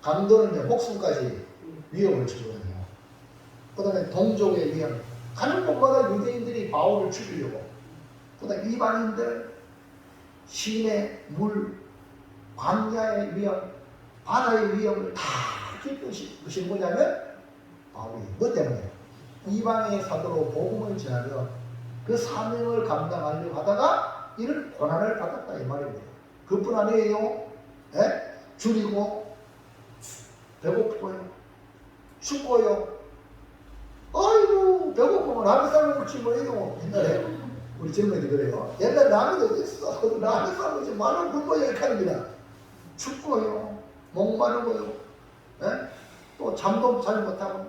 강도는요 목숨까지 위험을 주거든요. 그 다음에 동족의 위험 가는 곳마다 유대인들이 바울을 죽이려고 그 다음에 이방인들 시내 물 광야의 위험 바다의 위험을 다 겪은 것이 뭐냐면 바울이 뭐 때문에 이방의 사도로 복음을 전하며 그 사명을 감당하려고 하다가 이런 고난을 받았다 이 말입니다. 그뿐 아니에요. 예? 줄이고 배고프고요 춥고요. 아이고 배고프면 라면 삶을 먹지 뭐예요. 옛날에 우리 젊은이들 그래요. 옛날에 라면이 어디 있어. 라면 삶을지 말을 굶어야 이렇게 합니다. 춥고요 목마르고요 또 잠도 잘 못하고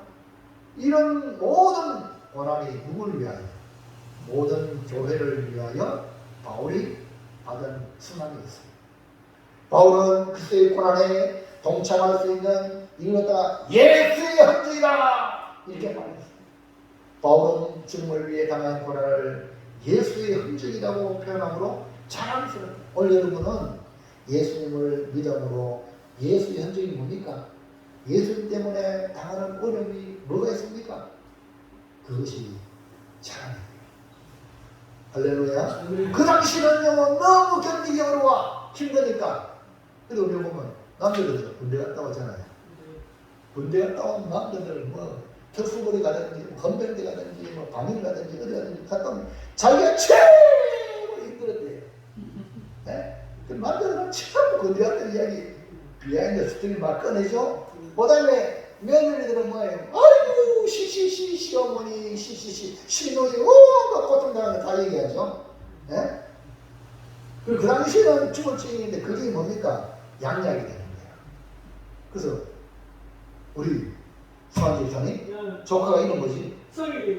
이런 모든 고난이 누구를 위하여 모든 교회를 위하여 바울이 받은 순환이 있습니다. 바울은 그때의 고난에 동참할 수 있는 이걸 갖다가 예수의 흔적이다 이렇게 말했습니다. 바울은 주님을 위해 당한 고난을 예수의 흔적이라고 표현함으로 자랑스럽다. 오늘 여러분은 예수님을 믿음으로 예수의 흔적이 뭡니까? 예수님 때문에 당하는 어려움이 뭐가 있습니까? 그것이 자랑입니다. 할렐루야. 그 당시는요 너무 견디기 어려워 힘드니까. 그래도 우리 보면 남자들 군대 갔다 오잖아요. 군대 갔다 온 남자들 뭐 특수부대 가든지 헌병대 가든지 뭐 방일 가든지 어디 가든지 갔다 오면 자기가 최고 힘들었대요. 네? 그 남자들은 참 군대 갔던 이야기 비하인드 스토리 막 꺼내죠. 그 다음에 며느리들은 뭐예요? 아이고 시어머니 시누이 막 고통당하는 다 얘기하죠. 예? 그 당시에는 죽을 징인데 그게 뭡니까? 양약이 되는 거야. 그래서 우리 수환집사님 조카가 이런 거지.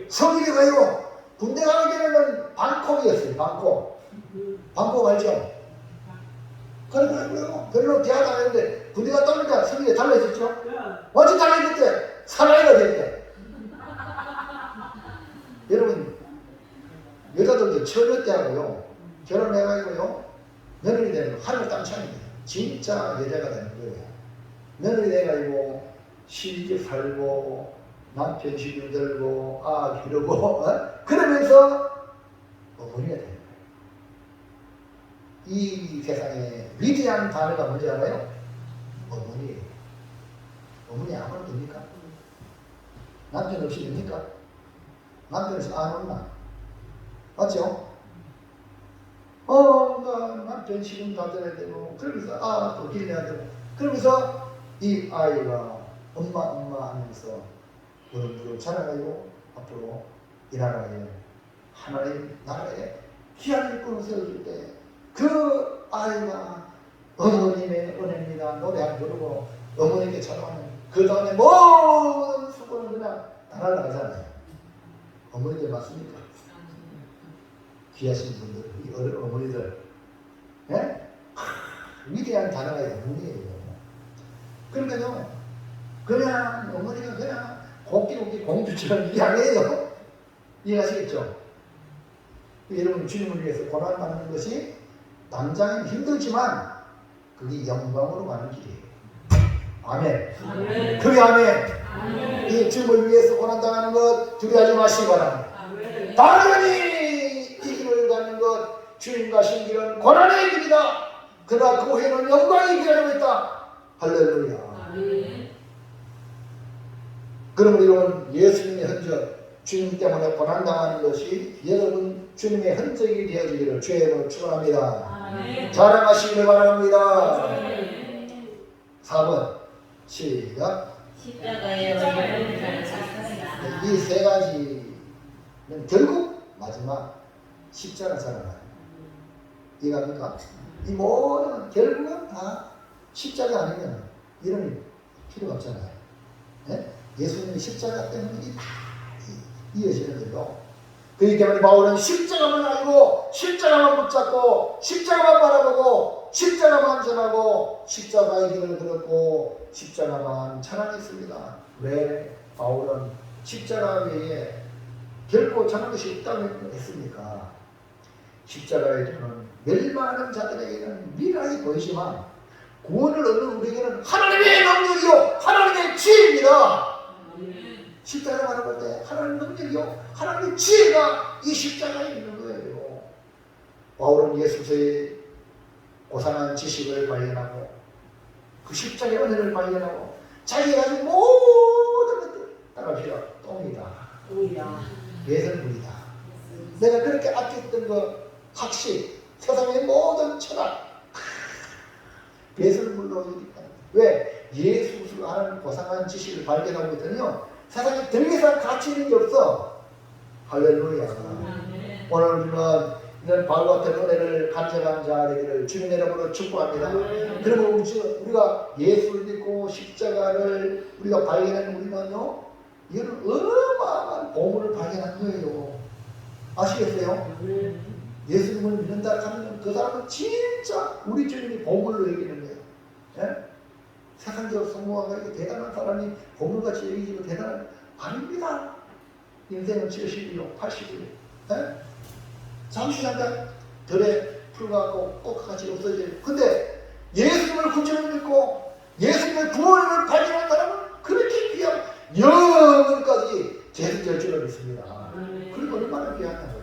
성일이 가요. 군대 가기 전에는 방콕이었어요. 방콕 알죠? 그래요. 별로 대학 안 했는데 군대 갔다 오니까 성일이 달라졌죠? 완전 달라졌대. 사나이가 됐대. 여러분 여자들도 처녀 때 하고요 결혼해가지고요 며느리 되는 거 하늘 땅 차이입니다. 진짜 여자가 되는 거예요. 며느리 돼가지고 시집 살고 남편 시집 들고 기르고 그러면서 어머니가 되는 거예요. 이 세상에 위대한 단어가 뭔지 알아요? 어머니예요. 어머니 아무나 됩니까? 남편 없이 됩니까? 남편 없이 안 온나? 맞죠? 남편 지금 받아야 되고, 그러면서, 또 길러야 되고, 그러면서 이 아이가 엄마 하면서 무릎 자라가지고 앞으로 이 나라에, 하나님 나라에 귀한 일꾼을 세워줄 때, 그 아이가 어머님의 은혜입니다. 노래 안 부르고 어머니께 찾아가는 그 다음에 모든 수고는 그냥 다 날아가잖아요. 어머니들 맞습니까? 귀하신 분들, 이 어머니들, 예? 위대한 단어가 어머니예요. 그러니까요, 그냥 어머니가 그냥 곱게 공주처럼 이게 아니에요. 이해하시겠죠? 여러분, 주님을 위해서 고난받는 것이 당장은 힘들지만 그게 영광으로 가는 길이에요. 아멘.
아멘.
그게 아멘.
아멘.
이 주님을 위해서 고난당하는 것 두려워하지 마시기 바랍니다.
아멘.
당연히 이 길을 가는 것, 주님 가신 길은 고난의 길이다. 그러나 그 후에는 영광이 기다리고 있다. 할렐루야.
아멘.
그럼 여러분, 예수님의 흔적, 주님 때문에 고난당하는 것이 여러분 주님의 흔적이 되어지기를 주의 이름으로 축원합니다.
아멘.
자랑하시기를 바랍니다.
아멘.
4번 시작.
십자가의 의미를 찾습니다.
이 세 가지는 결국 마지막 십자가 자랑하는 이해갑니까? 이 모든 결국은 다 십자가 아니면 이런 필요가 없잖아요. 네? 예수님이 십자가 때문에 다 이어지는 거예요. 그렇기 때문에 바울은 십자가만 알고 십자가만 붙잡고 십자가만 바라보고 십자가만 전하고 십자가의 길을 걸었고 십자가만 찬양했습니다. 왜 바울은 십자가 외에 결코 전한 것이 없다고 했습니까? 십자가의 저는 멸망하는 자들에게는 미랄이 보이지만 구원을 얻는 우리에게는 하나님의 능력이요 하나님의 지혜입니다. 십자가 바라볼 때 하나님의 능력이요 하나님의 지혜가 이 십자가에 있는 거예요. 바울은 예수의 고상한 지식을 발견하고 그 십자가의 은혜를 발견하고 자기가 가진 모든 것들 따라합시다. 똥이다. 예선물이다. 내가 그렇게 아꼈던 그 학식, 세상의 모든 철학 예선물로 여기다. 왜? 예수가 하는 고상한 지식을 발견하고 있더니요 세상에 더 이상 가치 있는 게 없어. 할렐루야. 오늘 우리는 이런 바울 같은 은혜를 간절한 자 되기를 주님의 이름으로 축복합니다. 그러면 우리가 예수를 믿고 십자가를 우리가 발견하는 우리는요 이거는 어마어마한 보물을 발견한 거예요. 아시겠어요? 예수님을 믿는다 하면 그 사람은 진짜 우리 주님이 보물로 여기는 거예요. 예? 세상적 성공하가 이렇게 대단한 사람이 보물같이 여기지고 대단한 아닙니다. 인생은 70이요, 80이요. 예? 잠시 잠깐 덜에 풀어가고 꼭같이 없어져요. 근데 예수님을 구주를 믿고 예수님의 구원을 발견한 사람은 그렇게 귀한 영원까지 재승될 줄을 믿습니다. 그리고 얼마나 귀하냐고요.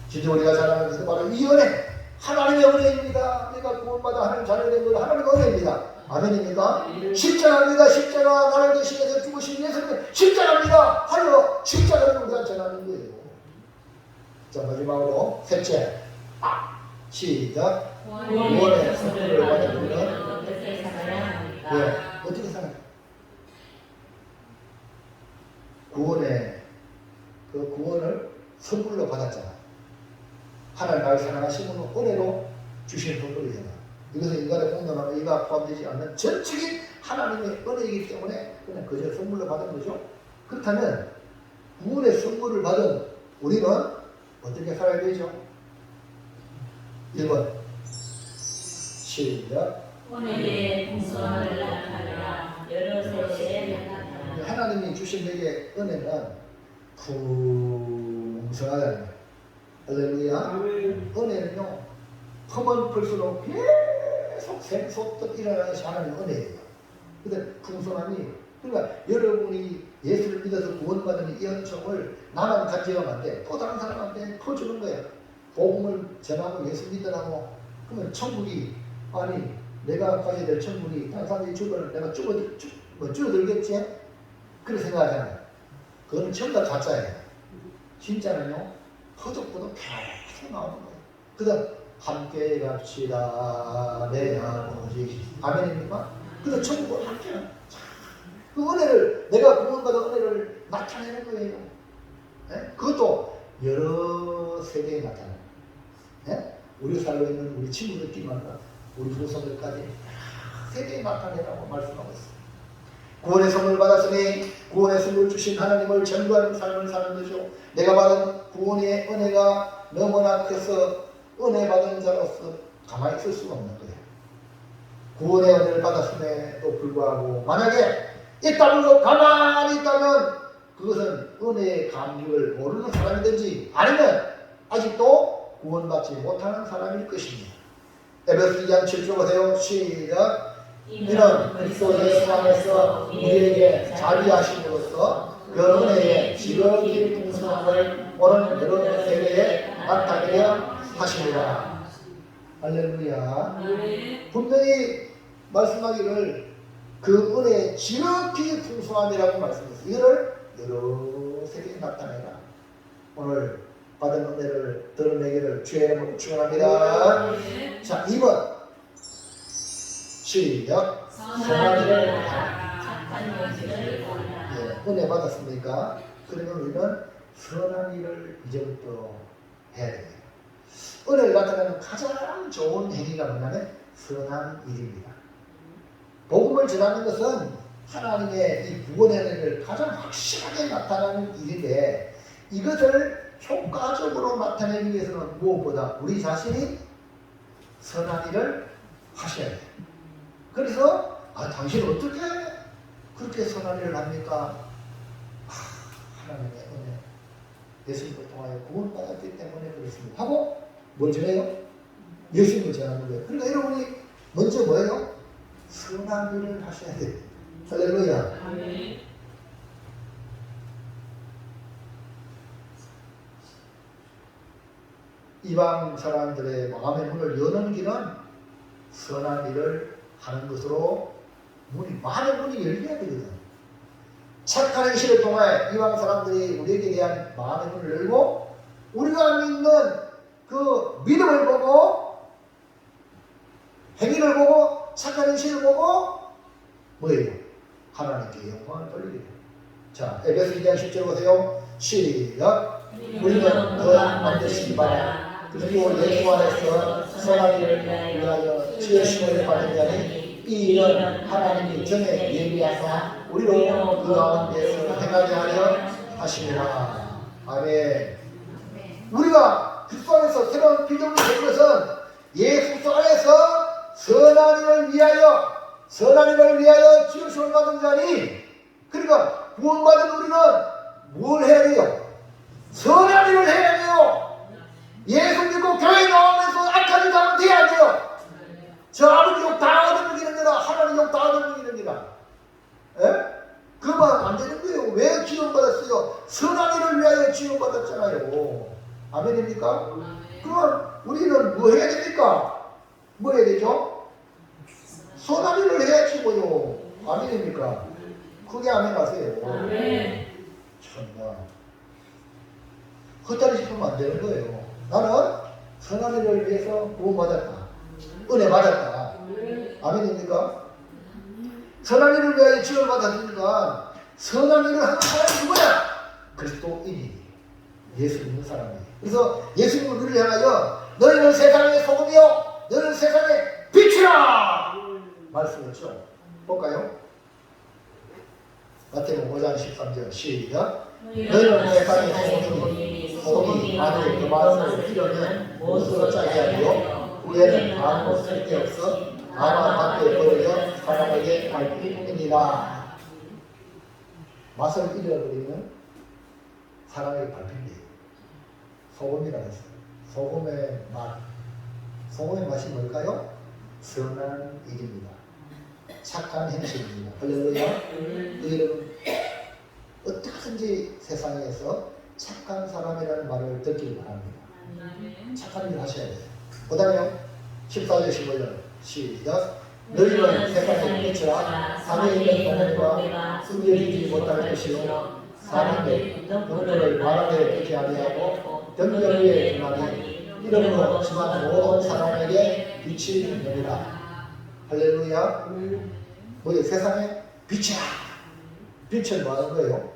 진짜 우리가 자랑하는 것은 바로 이 은혜, 하나님의 은혜입니다. 내가 구원받아 하나님 자녀된 걸 하나님의 은혜입니다. 아멘입니까? 십자가입니다. 십자가 나를 대신해서 죽으신 예수님 십자가입니다. 하여 십자가를 우리가 전하는 거예요. 자, 마지막으로 셋째 시작. 구원의 선물을 받은 우리는
어떻게 살아야 합니까?
왜? 어떻게 살아요? 그 구원을 선물로 받았잖아. 하나님 나를 사랑하시는 은혜로 주신 선물이잖아. 이것은 인간의 공동하고 이가 포함되지 않는 전적인 하나님의 은혜이기 때문에 그냥 그저 선물로 받은 거죠. 그렇다면 구원의 선물을 받은 우리는 어떻게 살아야 되죠? 1번 시작.
오늘의 풍성함을 나타내라. 여러 세대에 나타내라.
하나님이 주신 내게 은혜는 풍성하다는 거예요. 할렐루야. 은혜는요 험은 풀수록 계속 샘솟듯 일어나는 것이 하나님의 은혜예요. 근데 풍성함이 그러니까 여러분이 예수를 믿어서 구원받은 이 은총을 나만 간직하면 안 돼. 또 다른 사람한테 퍼주는 거야. 복음을 전하고 예수 믿으라고. 그러면 천국이 아니 내가 가져야 될 천국이 다른 사람이 주면 내가 줄어들겠지? 그렇게 생각하잖아요. 그건 전부 다 가짜예요. 진짜는요, 허접보도 계속 나오는 거예요. 그 다음, 함께 갑시다. 내 아버지. 아멘입니까? 그래서 전부 함께는. 그 은혜를, 내가 구원받은 은혜를 나타내는 거예요. 네? 그것도 여러 세대에 나타나요. 네? 우리 살고 있는 우리 친구들끼리마다 우리 후손들까지 세대에 나타내라고 말씀하고 있습니다. 구원의 선물 받았으니 구원의 선물 주신 하나님을 전부하는 삶을 사는 거죠. 내가 받은 구원의 은혜가 너무나 커서 은혜 받은 자로서 가만히 있을 수가 없는 거예요. 구원의 은혜를 받았음에도 불구하고 만약에 있다고 가만히 있다면 그것은 은혜의 감격을 모르는 사람이든지 아니면 아직도 구원받지 못하는 사람일 것입니다. 에베소 2장 7절 보세요. 시작. 이는 그리스도 예수 안에서 우리에게 자비하심으로써 그 은혜의 지극히 풍성함을 오는 여러 세대에 나타내려 하시리라. 할렐루야. 분명히 말씀하기를 그 은혜의 지극히 풍성함이라고 말씀했어요. 이거를 여러 세대에 나타내라. 오늘 받은 은혜를 드러내기를 주의 이름으로 축원합니다. 자, 2번 시작.
선한 일을 하라. 착한 여지를 보라.
예, 은혜 받았습니까? 그러면 우리는 선한 일을 이제부터 해야 됩니다. 은혜를 나타내는 가장 좋은 행위가 뭐냐면 선한 일입니다. 복음을 전하는 것은 하나님의 이 구원의 은혜를 가장 확실하게 나타나는 일인데 이것을 효과적으로 나타내기 위해서는 무엇보다 우리 자신이 선한 일을 하셔야 돼요. 그래서 당신 어떻게 그렇게 선한 일을 합니까? 하나님의 은혜 예수님을 통하여 구원받았기 때문에 그렇습니다 하고 뭘 전해요? 예수님을 전하는 거예요. 그러니까 여러분이 먼저 뭐예요? 선한 일을 하셔야 돼요. 할렐루야. 이방 사람들의 마음의 문을 여는 길은 선한 일을 하는 것으로 마음의 문이 열려야 되거든. 착한 행실을 통해 이방 사람들이 우리에게 대한 마음의 문을 열고 우리가 믿는 그 믿음을 보고 행위를 보고 착한 행실을 보고 뭐예요? 하나님께 영광을 돌리게 돼요. 자, 에베소 2장 10절 보세요. 시작. 우리는 그가 만드신 바라 그리고 예수 안에서 선한 일을 위하여 지으심을 받은 자니 이 일은 하나님이 전에 예비하사 우리로 그 가운데서 행하게 하려 하시니라. 아멘. 우리가 그리스도 안에서 새로운 피조물이 된 것은 예수 안에서 선한 일을 위하여 지으심을 받은 자니 그러니까 구원받은 우리는 뭘 해야 돼요? 선한 일을 해야 돼요. 예수 믿고 교회 나오면서 악한 일 하면 돼야 돼요. 저 아버지 욕 다 얻어먹이는니라 하나님 욕 다 얻어먹이는니라. 그러면 안 되는 거예요. 왜 지원받았어요? 선한 일을 위하여 지원받았잖아요. 아멘입니까? 그러면 우리는 뭐 해야 됩니까? 뭐 해야 되죠? 선한 일을 해야지 뭐요. 아멘입니까? 그게 아멘 하세요. 참나 헛다리 싶으면 안 되는 거예요. 나는 선한 일을 위해서 구원받았다. 은혜 받았다. 아멘입니까? 선한 일을 위하여 지원받았으니까 선한 일을 하는 사람이 누구냐? 그리스도인이 예수 믿는 사람이에요. 그래서 예수님을 우리를 향하여 너희는 세상의 소금이요 너희는 세상의 빛이라 말씀했죠. 볼까요? 마태복음 5장 13절 시작. 너희는 세상의 소금이니 소금이 안에 그만을 필요면 못으로 짜게 하며 위에는 아무 쓸데없어 아마 밖에 버려져 사람에게 밟히니라. 맛을 잃어버리면 사람에게 밟힌대요. 소금이라고 했어요. 소금의 맛이 뭘까요? 선한 일입니다. 착한 행실입니다. 할렐루야. 여러분 어떻게든지 세상에서 착한 사람이라는 말을 듣기를 바랍니다. 착한 일 하셔야 돼요. 그 다음에 14절 15절 시작. 너희는 세상의 빛이라 산에 있는 동네가 숨겨지지 못할 것이요 사람의 등불을 바람에 피지 아니하고 등경 위에 두나니 이름으로 지만 모든 사람에게 빛이 되리라. 할렐루야. 뭐예요? 세상에 빛이야. 빛은 뭐 하는 거예요?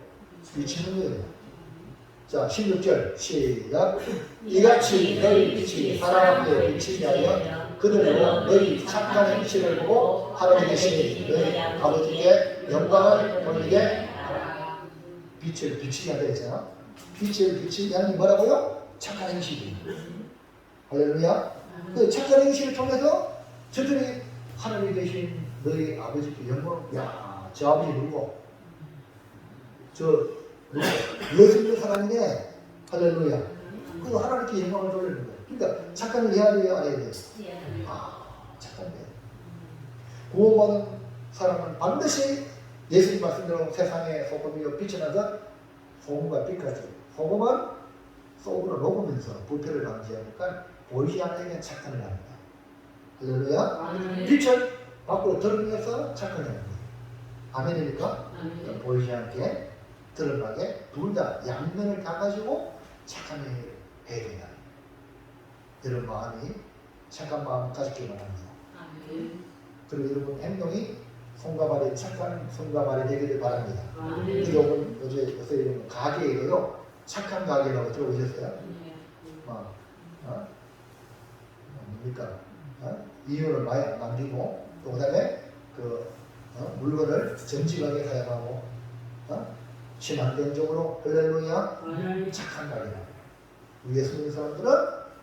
비치는 거예요. 자, 16절 시작. 이같이 너희 빛이 사람 앞에 비치게 하여 그들로 너희 착한 행실을 보고 하늘에 계신 너희 아버지께 영광을 돌리게 하라. 빛을 비치게 하다 했잖아. 빛을 비치게 하는 게 뭐라고요? 착한 행실이. 할렐루야. 그 착한 행실을 통해서 저들이 하늘에 계신 너희 아버지께 영광을. 야, 저 아버지 누구? 예수 믿는 사람이네. 할렐루야. 그래서 하나님께 영광을 돌리는 거예요. 그러니까 착한 일 해야 돼요, 안 해야 돼요? 착한 일. 구원받은 사람은 반드시 예수님 말씀대로 세상의 소금이요 빛이 나서 소금과 빛까지. 소금은 속으로 녹으면서 부패를 방지하니까 보이지 않는 착한 일 합니다. 할렐루야. 빛은 밖으로 드러내서 착한 일 합니다. 아멘입니까? 보이지 않게 드러나게 둘 다 양면을 다 가지고 착한 일을 해야 된다. 이런 마음이 착한 마음 가지기 바랍니다. 그리고 여러분 행동이 손과 발이 착한 손과 발이 되기를 바랍니다. 여러분 요새 가게에도요 착한 가게라고 들어보셨어요? 뭡니까? 이윤을 많이 안 남기고 또 그다음에 물건을 정직하게 사용하고 친환경적으로 할렐루야 착한 가게라. 예수 믿는 사람들은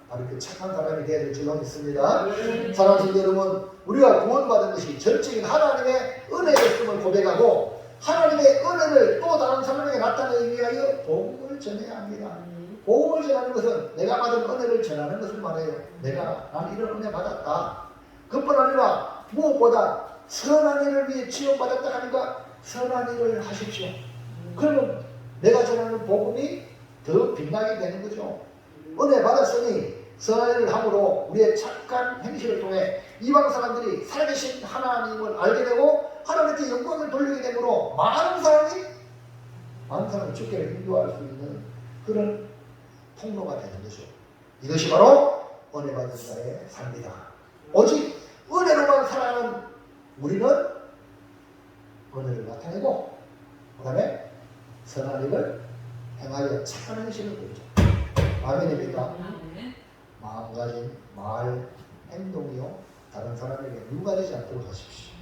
바로 그 착한 사람이 되어야 될 줄로 믿습니다. 사랑하는 성도 여러분, 우리가 구원받은 것이 전적인 하나님의 은혜였음을 고백하고 하나님의 은혜를 또 다른 사람에게 나타내기 위하여 복음을 전해야 합니다. 복음을 전하는 것은 내가 받은 은혜를 전하는 것을 말해요. 나는 이런 은혜 받았다. 그뿐 아니라 무엇보다 선한 일을 위해 지원받았다 하니까 선한 일을 하십시오. 그러면 내가 전하는 복음이 더 빛나게 되는 거죠. 은혜 받았으니 선한 일을 함으로 우리의 착한 행실을 통해 이방 사람들이 살아계신 하나님을 알게 되고 하나님께 영광을 돌리게 되므로 많은 사람이 주께를 인도할 수 있는 그런 통로가 되는 거죠. 이것이 바로 은혜 받은 자의 삶이다. 오직 은혜로만 살아가는 우리는 은혜를 나타내고 그 다음에 선한 일을 행하여 착한 행실을 보이죠. 아멘입니까? 마음가짐, 말, 행동이요 다른 사람에게 누가되지 않도록 하십시오.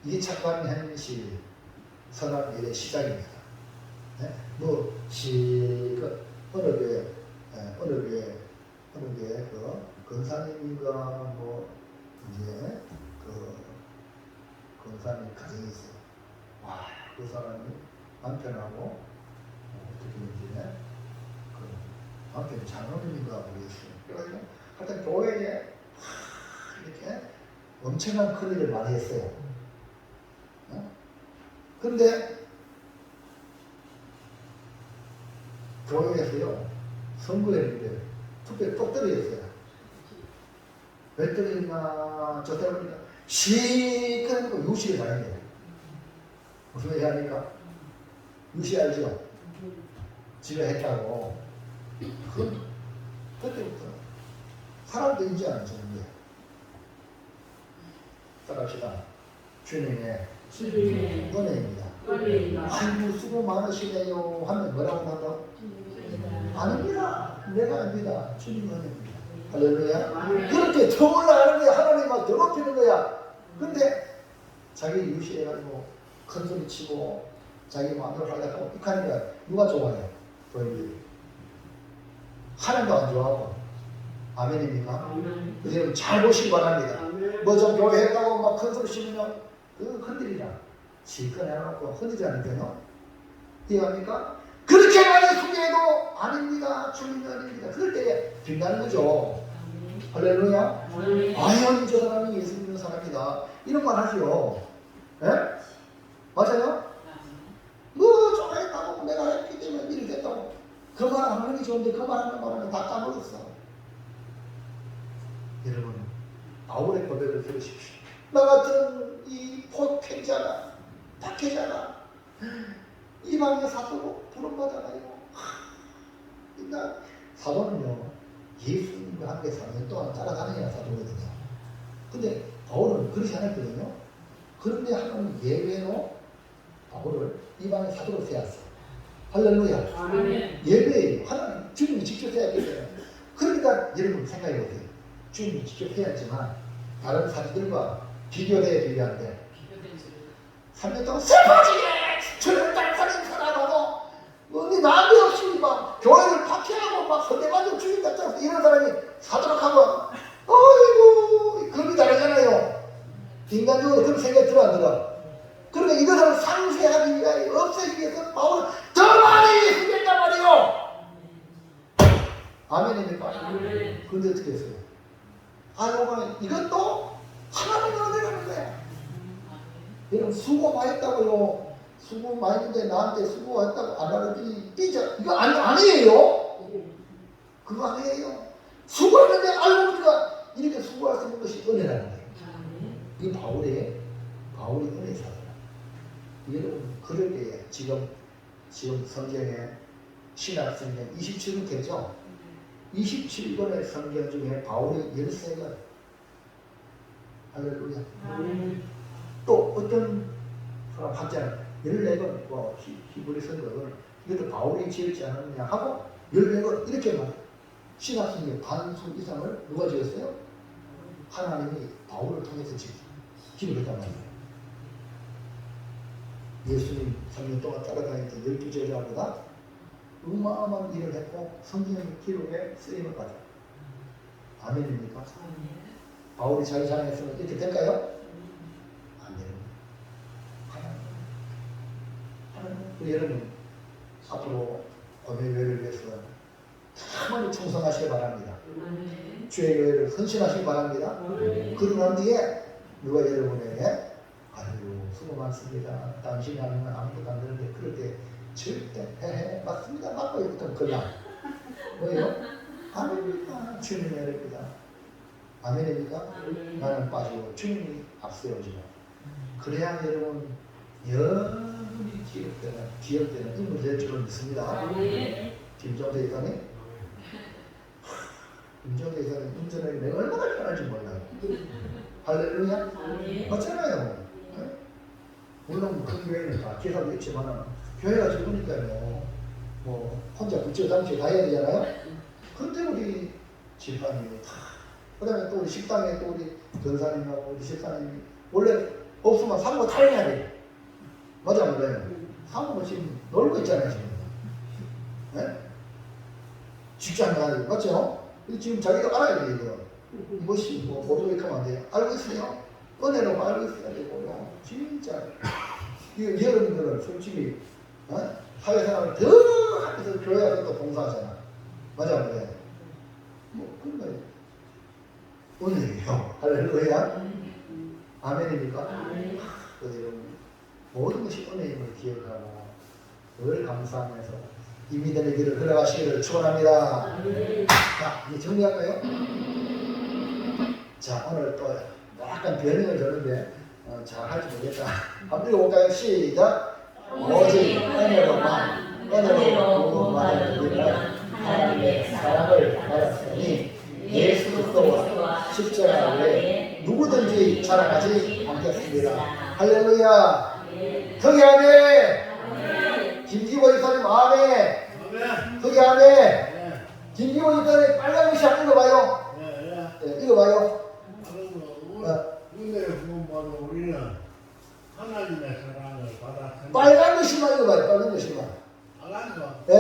이게 착한 행실, 선한 일의 시작입니다. 네? 어느 교회 권사님인가 이제 권사님 가정이 있어요. 와, 그 사람이 남편하고 어떻게 남편이 장로님인가 모르겠어요. 그래가지고 하여튼 교회에 이렇게 엄청난 큰 일을 많이 했어요. 그런데 교회에서요 선거했는데 투표에 또 떨어졌어요. 왜 떨어졌나 저 때문에 시끄럽고 유시를 다니네요. 무슨 얘기 합니까? 유시 알죠? 집에 했다고. 그때부터 사람도 인지 않죠. 따라합시다. 주님의 은혜입니다. 아이고 수고 많으시네요 하면 뭐라고 한다고? 아닙니다. 내가 아닙니다. 주님의 은혜입니다. 할렐루야. 그렇게 더 올라가는 거야. 하나님 막 더 높이는 거야. 근데 자기 유시해가지고 큰 소리 치고 자기 마음대로 하려고 픽하니까 누가 좋아해요? 부인들이. 하나님도 안 좋아하고. 아멘입니까? 여러분 잘 보시기 바랍니다. 뭐 좀 교회 했다고 막 큰 소리 치면 그 흔들리라. 실컷 해놓고 흔들지 않을까요? 이해합니까? 그렇게 많이 소개해도 아닙니다. 주님이 아닙니다. 그럴 때 빛나는 거죠. 할렐루야. 아유 저 사람이 예수 믿는 사람이다. 이런 말 하죠. 예? 맞아요? 뭐 좋아했다고 내가 했기 때문에 이렇게 했다고 그 말 안 하는 게 좋은데 그 말 하는 말은 다 까먹었어. 여러분 바울의 고백을 들으십시오. 나 같은 이 포태자가, 박해자가 이방의 사도로 부름받아가요. 나 사도는요, 예수님과 함께 3년 동안 따라다니는 사도거든요. 근데 바울은 그렇지 않았거든요. 그런데 하나님 예외로 바울을 이방의 사도로 세웠어. 할렐루야.
아멘.
예배예요. 하나님 주님이 직접 해야겠어요. 그러니까 여러분 생각해 보세요. 주님이 직접 해야지만 다른 사도들과 비교돼야 비교한데 3년 동안 슬퍼지게 저를 딸살인 사람하고 네 마음이 없이 막 교회를 박해하고 막 선대만족 주님 같잖아. 이런 사람이 사도록 하고 어이구 그런 게 다르잖아요. 인간적으로 그런 생각이 들어 안 들어? 그러니까 이것을 상쇄하기 위하여 없애기 위해서 바울은 더 많이 힘냈단 말이에요. 아멘입니까? 그런데 어떻게 했어요? 아노가 이것도 하나님의 은혜라는 거야. 여러분 수고 많이 했다고요. 수고 많이 했는데 나한테 수고 했다고 안 하더니 삐져. 이거 아니에요. 그거 아니에요. 수고했는데 알고 보니까 이렇게 수고할 수 있는 것이 은혜라는 거예요. 이 바울이 은혜 사더라. 여러분 그럴 때에 지금 성경에 신약 성경 27권이죠. 27권의 성경 중에 바울이 13권. 할렐루야. 또 어떤 사람 학자는 14권, 뭐 히브리서는 이것도 바울이 지었지 않았느냐 하고 14권 이렇게만 신약 성경 반수 이상을 누가 지었어요? 하나님이 바울을 통해서 기록했단 말이에요. 예수님 3년 동안 따라다니던 12제자보다 어마어마한 일을 했고 성경 기록에 쓰임을 받아. 아멘입니까? 바울이 자기 자랑했으면 이렇게 될까요? 안 됩니다. 하나님. 우리 여러분 앞으로 고뇌교회를 위해서 가만히 충성하시기 바랍니다. 주의 교회를 헌신하시기 바랍니다. 그러고 난 뒤에 누가 여러분에게 아이고 수고 많습니다. 당신이 아니면 아무것도 안 되는데 그럴 때 절대 헤헤 맞습니다. 맞고 이부터 그냥 뭐예요? 아멘입니다. 주님이 내립니다. 아멘입니까? 나는 빠지고 주님이 앞세워지고 그래야 여러분 영원히 기억되는 인물이 될 줄을 믿습니다. 김정대 이사님 김정대 이사님 운전하기 내가 얼마나 편한지 몰라요. 할렐루야? 맞잖아요. 물론 큰 교회는 다 기사도 있지만 교회가 적으니까요. 뭐 혼자 부처장치 다 해야 되잖아요. 그런데 우리 집사님이 다 그다음에 또 우리 식당에 또 우리 전사님하고 우리 집사님이 원래 없으면 사고 다 해야 돼. 맞아 맞아요. 사고는 지금 놀고 있잖아요 지금. 네? 직장 가야 돼. 맞죠? 지금 자기가 알아야 돼 이거. 이것이 뭐 모르겠으면 안 돼요. 알고 있어요? 은혜로 알고 있어야 되고요. 진짜 이거 여러분들은 솔직히 사회생활을 더 하면서 교회 가서 또 봉사하잖아. 맞아 맞아요. 뭐 그런 거예요. 은혜예요. 할렐루야. 아멘입니까? 여러분 모든 것이 은혜임을 기억하고 늘 감사하면서 이 믿음의 길을 걸어가시기를 축원합니다. 자, 이제 정리할까요? 자, 오늘 또 약간 변형을 줬는데 잘 할지 모르겠다. 한번 읽어볼까요? 시작. 오직 은혜로만 구원받는 우리는 하나님의 사랑을 받았으니 예수 그리스도와 십자가 외에 누구든지 자랑하지 않겠습니다. 할렐루야. 거기 안에 김기보 이사님 아멘. 거기 안에 김기보 이사님 빨간 글씨 한번 읽어봐요. 네, 읽어봐요.
은혜를 구원받은 우리는 하나님의 사랑을 받았으니
빨간 글씨만 읽어봐요. 빨간 글씨만.
빨간 거.
네.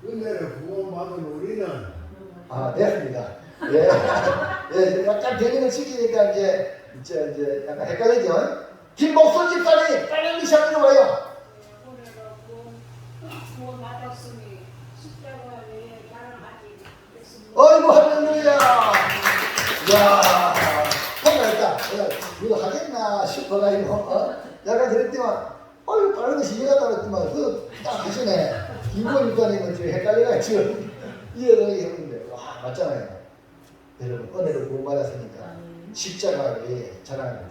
은혜를 구원받은 우리는
됐습니다. 예. 예, 약간 변형을 시키니까 이제 약간 헷갈리죠? 김복선 집사님 빨간 글씨 한번 읽어봐요.
구원받았으니 십자가 외에 자랑하지 않겠습니다.
어이구 할렐루야. 이야 혼나있다. 이거 하겠나 싶어가지고 약간 그랬더만 어이구 빠른 것이 이해가 따랐더만 그거 딱 하시네. 김건희과님은 지금 헷갈려가 지금 이해를 했는데 와 맞잖아요. 여러분 은혜를 구원받았으니까 십자가에 자랑하는 거예요.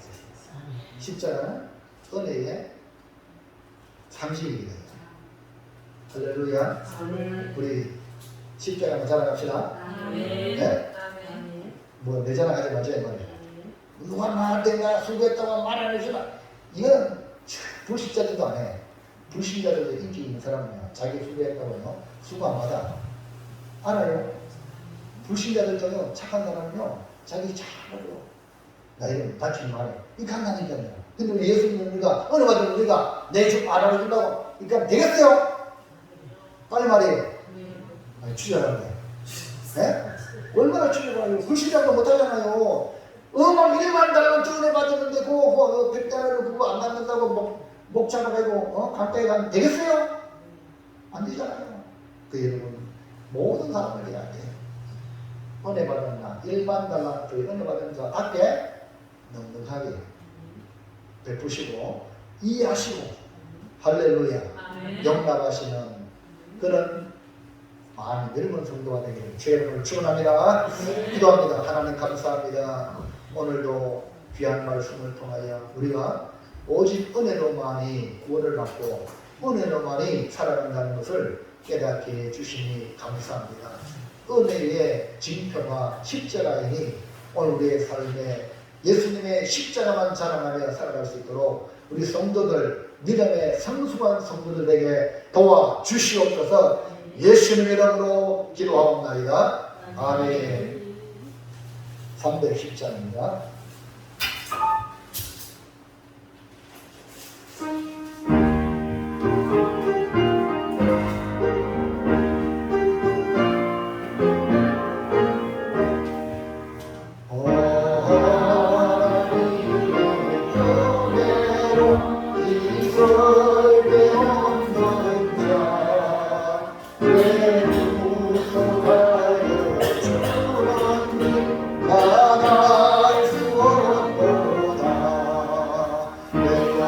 십자가는 은혜의 상징입니다. 할렐루야. 우리 십자가만 자랑합시다. 네? 뭐 내 자랑하지 말자 이 말이에요. 누가 나한테 내가 수고했다고 말 안 해주나? 이건 불신자들도 안 해. 불신자들도 인기 있는 사람은요. 자기 수고했다고요. 수고 안 받아. 알아요? 불신자들도요. 착한 사람은요. 자기 잘하고 나 이런 다치지 말아요. 이 강단이잖아요. 근데 우리 예수 믿는 우리가 어느 받은 우리가 내 좀 알아준다고 그러니까 되겠어요? 빨리 말해요. 아니 주저하네. 예? 얼마나 주저하요? 불신자도 못하잖아요. 막 1만 달러 전에 받았는데 그거 100달러로 그거 안 받는다고 목 잡아가지고 강가에 가면 되겠어요? 안 되잖아요. 그 여러분 모든 사람을 해야 돼. 은혜 받은 나 1만 달러 은혜 받은 자 앞에 넉넉하게 베푸시고 이해하시고 할렐루야 용납하시는 그런 마음이 넓은 성도가 되기를 주의 이름으로 축원합니다. 기도합니다. 하나님 감사합니다. 오늘도 귀한 말씀을 통하여 우리가 오직 은혜로만이 구원을 받고 은혜로만이 살아간다는 것을 깨닫게 해주시니 감사합니다. 은혜의 징표가 십자가이니 오늘 우리의 삶에 예수님의 십자가만 자랑하며 살아갈 수 있도록 우리 성도들 믿음의 성숙한 성도들에게 도와주시옵소서. 예수님 이름으로 기도하옵나이다. 아멘. 310장입니다.